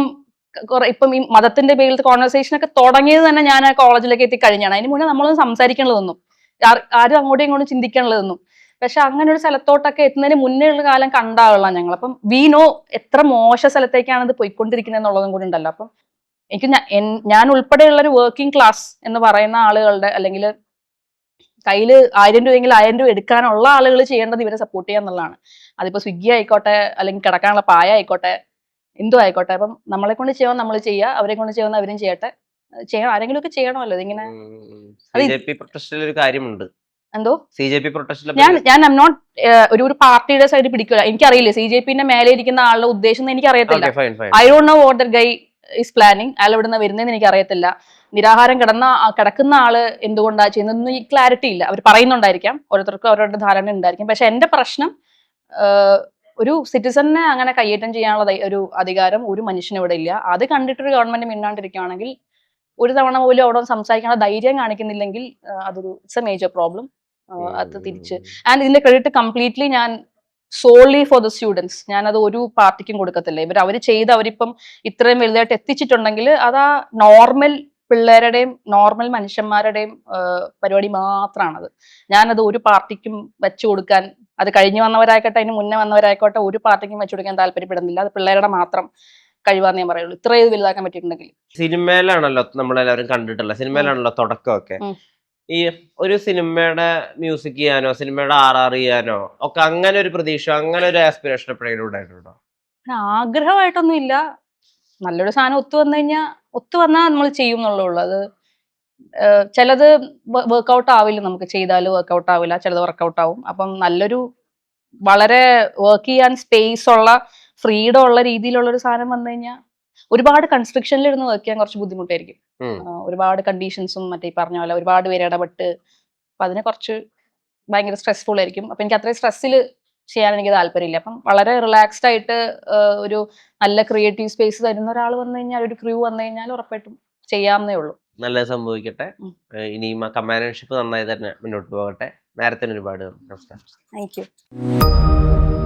ഈ മതത്തിന്റെ പേരിൽ കോൺവെർസേഷൻ ഒക്കെ തുടങ്ങിയത് തന്നെ ഞാൻ കോളേജിലേക്ക് എത്തിക്കഴിഞ്ഞാണ്. അതിന് മുന്നേ നമ്മളൊന്നും സംസാരിക്കാനുള്ളതൊന്നും, ആരും അങ്ങോട്ടും ഇങ്ങോട്ടും ചിന്തിക്കാനുള്ളതൊന്നും. പക്ഷെ അങ്ങനെ ഒരു സ്ഥലത്തോട്ടൊക്കെ എത്തുന്നതിന് മുന്നേ ഉള്ള കാലം കണ്ടാവുള്ള ഞങ്ങൾ. അപ്പം വി നോ എത്ര മോശ സ്ഥലത്തേക്കാണ് ഇത് പോയിക്കൊണ്ടിരിക്കുന്നത് എന്നുള്ളതും കൂടി ഉണ്ടല്ലോ. അപ്പം എനിക്ക് ഞാൻ ഉൾപ്പെടെയുള്ള ഒരു വർക്കിംഗ് ക്ലാസ് എന്ന് പറയുന്ന ആളുകളുടെ, അല്ലെങ്കിൽ കയ്യിൽ 1000 രൂപയെങ്കിൽ 1000 രൂപ എടുക്കാനുള്ള ആളുകൾ ചെയ്യേണ്ടത് ഇവരെ സപ്പോർട്ട് ചെയ്യുക എന്നുള്ളതാണ്. അതിപ്പോ സ്വിഗ്ഗി ആയിക്കോട്ടെ, അല്ലെങ്കിൽ കിടക്കാനുള്ള പായ ആയിക്കോട്ടെ, എന്തും ആയിക്കോട്ടെ. അപ്പം നമ്മളെ കൊണ്ട് ചെയ്യാൻ നമ്മൾ ചെയ്യുക, അവരെ കൊണ്ട് ചെയ്യുന്ന അവരും ചെയ്യട്ടെ. ആരെങ്കിലും ഒക്കെ ചെയ്യണമല്ലോ ഇതിങ്ങനെ. ഒരു കാര്യമുണ്ട്. എന്തോ പ്രൊട്ടസ്റ്റ് ഞാൻ ഐം നോട്ട് ഒരു പാർട്ടിയുടെ സൈഡ് പിടിക്കുക. എനിക്കറിയില്ല CJPന്റെ മേലെ ഇരിക്കുന്ന ആളുടെ ഉദ്ദേശം എനിക്ക് അറിയത്തില്ല. I don't know what that guy is planning. അയാൾ ഇവിടുന്ന് വരുന്നതെന്ന് എനിക്ക് അറിയത്തില്ല. നിരാഹാരം കിടക്കുന്ന ആള് എന്തുകൊണ്ടാണ് ചെയ്യുന്നതെന്ന് ഈ ക്ലാരിറ്റി ഇല്ല. അവർ പറയുന്നുണ്ടായിരിക്കാം, ഓരോരുത്തർക്കും അവരുടെ ധാരണ ഉണ്ടായിരിക്കും. പക്ഷെ എന്റെ പ്രശ്നം, ഒരു സിറ്റിസണിനെ അങ്ങനെ കയ്യേറ്റം ചെയ്യാനുള്ള ഒരു അധികാരം ഒരു മനുഷ്യനും ഇവിടെ ഇല്ല. അത് കണ്ടിട്ടൊരു ഗവൺമെന്റ് മിണ്ടാണ്ടിരിക്കുകയാണെങ്കിൽ, ഒരു തവണ പോലും അവിടെ സംസാരിക്കാനുള്ള ധൈര്യം കാണിക്കുന്നില്ലെങ്കിൽ, അതൊരു ഇറ്റ്സ് എ മേജർ പ്രോബ്ലം. അത് തിരിച്ച് ആൻഡ് ഇതിന്റെ ക്രെഡിറ്റ് കംപ്ലീറ്റ്ലി ഞാൻ സോൾലി ഫോർ ദ സ്റ്റുഡൻസ്. ഞാനത് ഒരു പാർട്ടിക്കും കൊടുക്കത്തില്ല. അവര് ചെയ്ത് അവരിപ്പം ഇത്രയും വലുതായിട്ട് എത്തിച്ചിട്ടുണ്ടെങ്കിൽ അത് ആ നോർമൽ പിള്ളേരുടെയും നോർമൽ മനുഷ്യന്മാരുടെയും പരിപാടി മാത്രമാണത്. ഞാനത് ഒരു പാർട്ടിക്കും വെച്ചു കൊടുക്കാൻ, അത് കഴിഞ്ഞു വന്നവരായിക്കോട്ടെ അതിന് മുന്നേ വന്നവരായിക്കോട്ടെ, ഒരു പാർട്ടിക്കും വെച്ചു കൊടുക്കാൻ താല്പര്യപ്പെടുന്നില്ല. അത് പിള്ളേരുടെ മാത്രം കഴിവാന്ന് ഞാൻ പറയുള്ളൂ. ഇത്രയും വലുതാക്കാൻ പറ്റിയിട്ടുണ്ടെങ്കിൽ. സിനിമയിലാണല്ലോ നമ്മളെല്ലാവരും കണ്ടിട്ടുള്ളത്, സിനിമയിലാണല്ലോ തുടക്കമൊക്കെ. ഈ ഒരു സിനിമയുടെ മ്യൂസിക് ചെയ്യാനോ സിനിമയുടെ RR ചെയ്യാനോ ഒക്കെ അങ്ങനെ ഒരു പ്രതീക്ഷ, അങ്ങനെ ഒരു ആസ്പിറേഷൻ എപ്പോഴെങ്കിലും ഉണ്ടായിട്ടുണ്ടോ? ആഗ്രഹമായിട്ടൊന്നും ഇല്ല. നല്ലൊരു സാധനം ഒത്തു വന്നാൽ നമ്മൾ ചെയ്യും എന്നുള്ളൂ. അത് ചിലത് വർക്ക്ഔട്ട് ആവില്ല, നമുക്ക് ചെയ്താൽ വർക്ക്ഔട്ട് ആവില്ല, ചിലത് വർക്ക്ഔട്ട് ആവും. അപ്പം നല്ലൊരു വളരെ വർക്ക് ചെയ്യാൻ സ്പേസ് ഉള്ള, ഫ്രീഡം ഉള്ള രീതിയിലുള്ള ഒരു സാധനം വന്നു കഴിഞ്ഞാൽ, ഒരുപാട് കൺസ്ട്രക്ഷനിൽ ഇരുന്ന് വർക്ക് ചെയ്യാൻ കുറച്ച് ബുദ്ധിമുട്ടായിരിക്കും. ഒരുപാട് കണ്ടീഷൻസും മറ്റേ പറഞ്ഞ പോലെ ഒരുപാട് പേര് ഇടപെട്ട്, അപ്പൊ അതിനെ കുറച്ച് ഭയങ്കര സ്ട്രെസ്ഫുൾ ആയിരിക്കും. അപ്പൊ എനിക്ക് അത്രയും സ്ട്രെസ്സിൽ ചെയ്യാൻ എനിക്ക് താല്പര്യമില്ല. അപ്പം വളരെ റിലാക്സ്ഡ് ആയിട്ട് ഒരു നല്ല ക്രിയേറ്റീവ് സ്പേസ് തരുന്ന ഒരാൾ വന്നു കഴിഞ്ഞാൽ, ഒരു ക്രൂ വന്നു കഴിഞ്ഞാൽ ഉറപ്പായിട്ടും ചെയ്യാവുന്നേ ഉള്ളൂ. നല്ലത് സംഭവിക്കട്ടെ. ഇനിയും കമ്പാനിയൻഷിപ്പ് നന്നായി തന്നെ മുന്നോട്ട് പോകട്ടെ. നേരത്തെ ഒരുപാട് നമസ്കാരം. Thank you.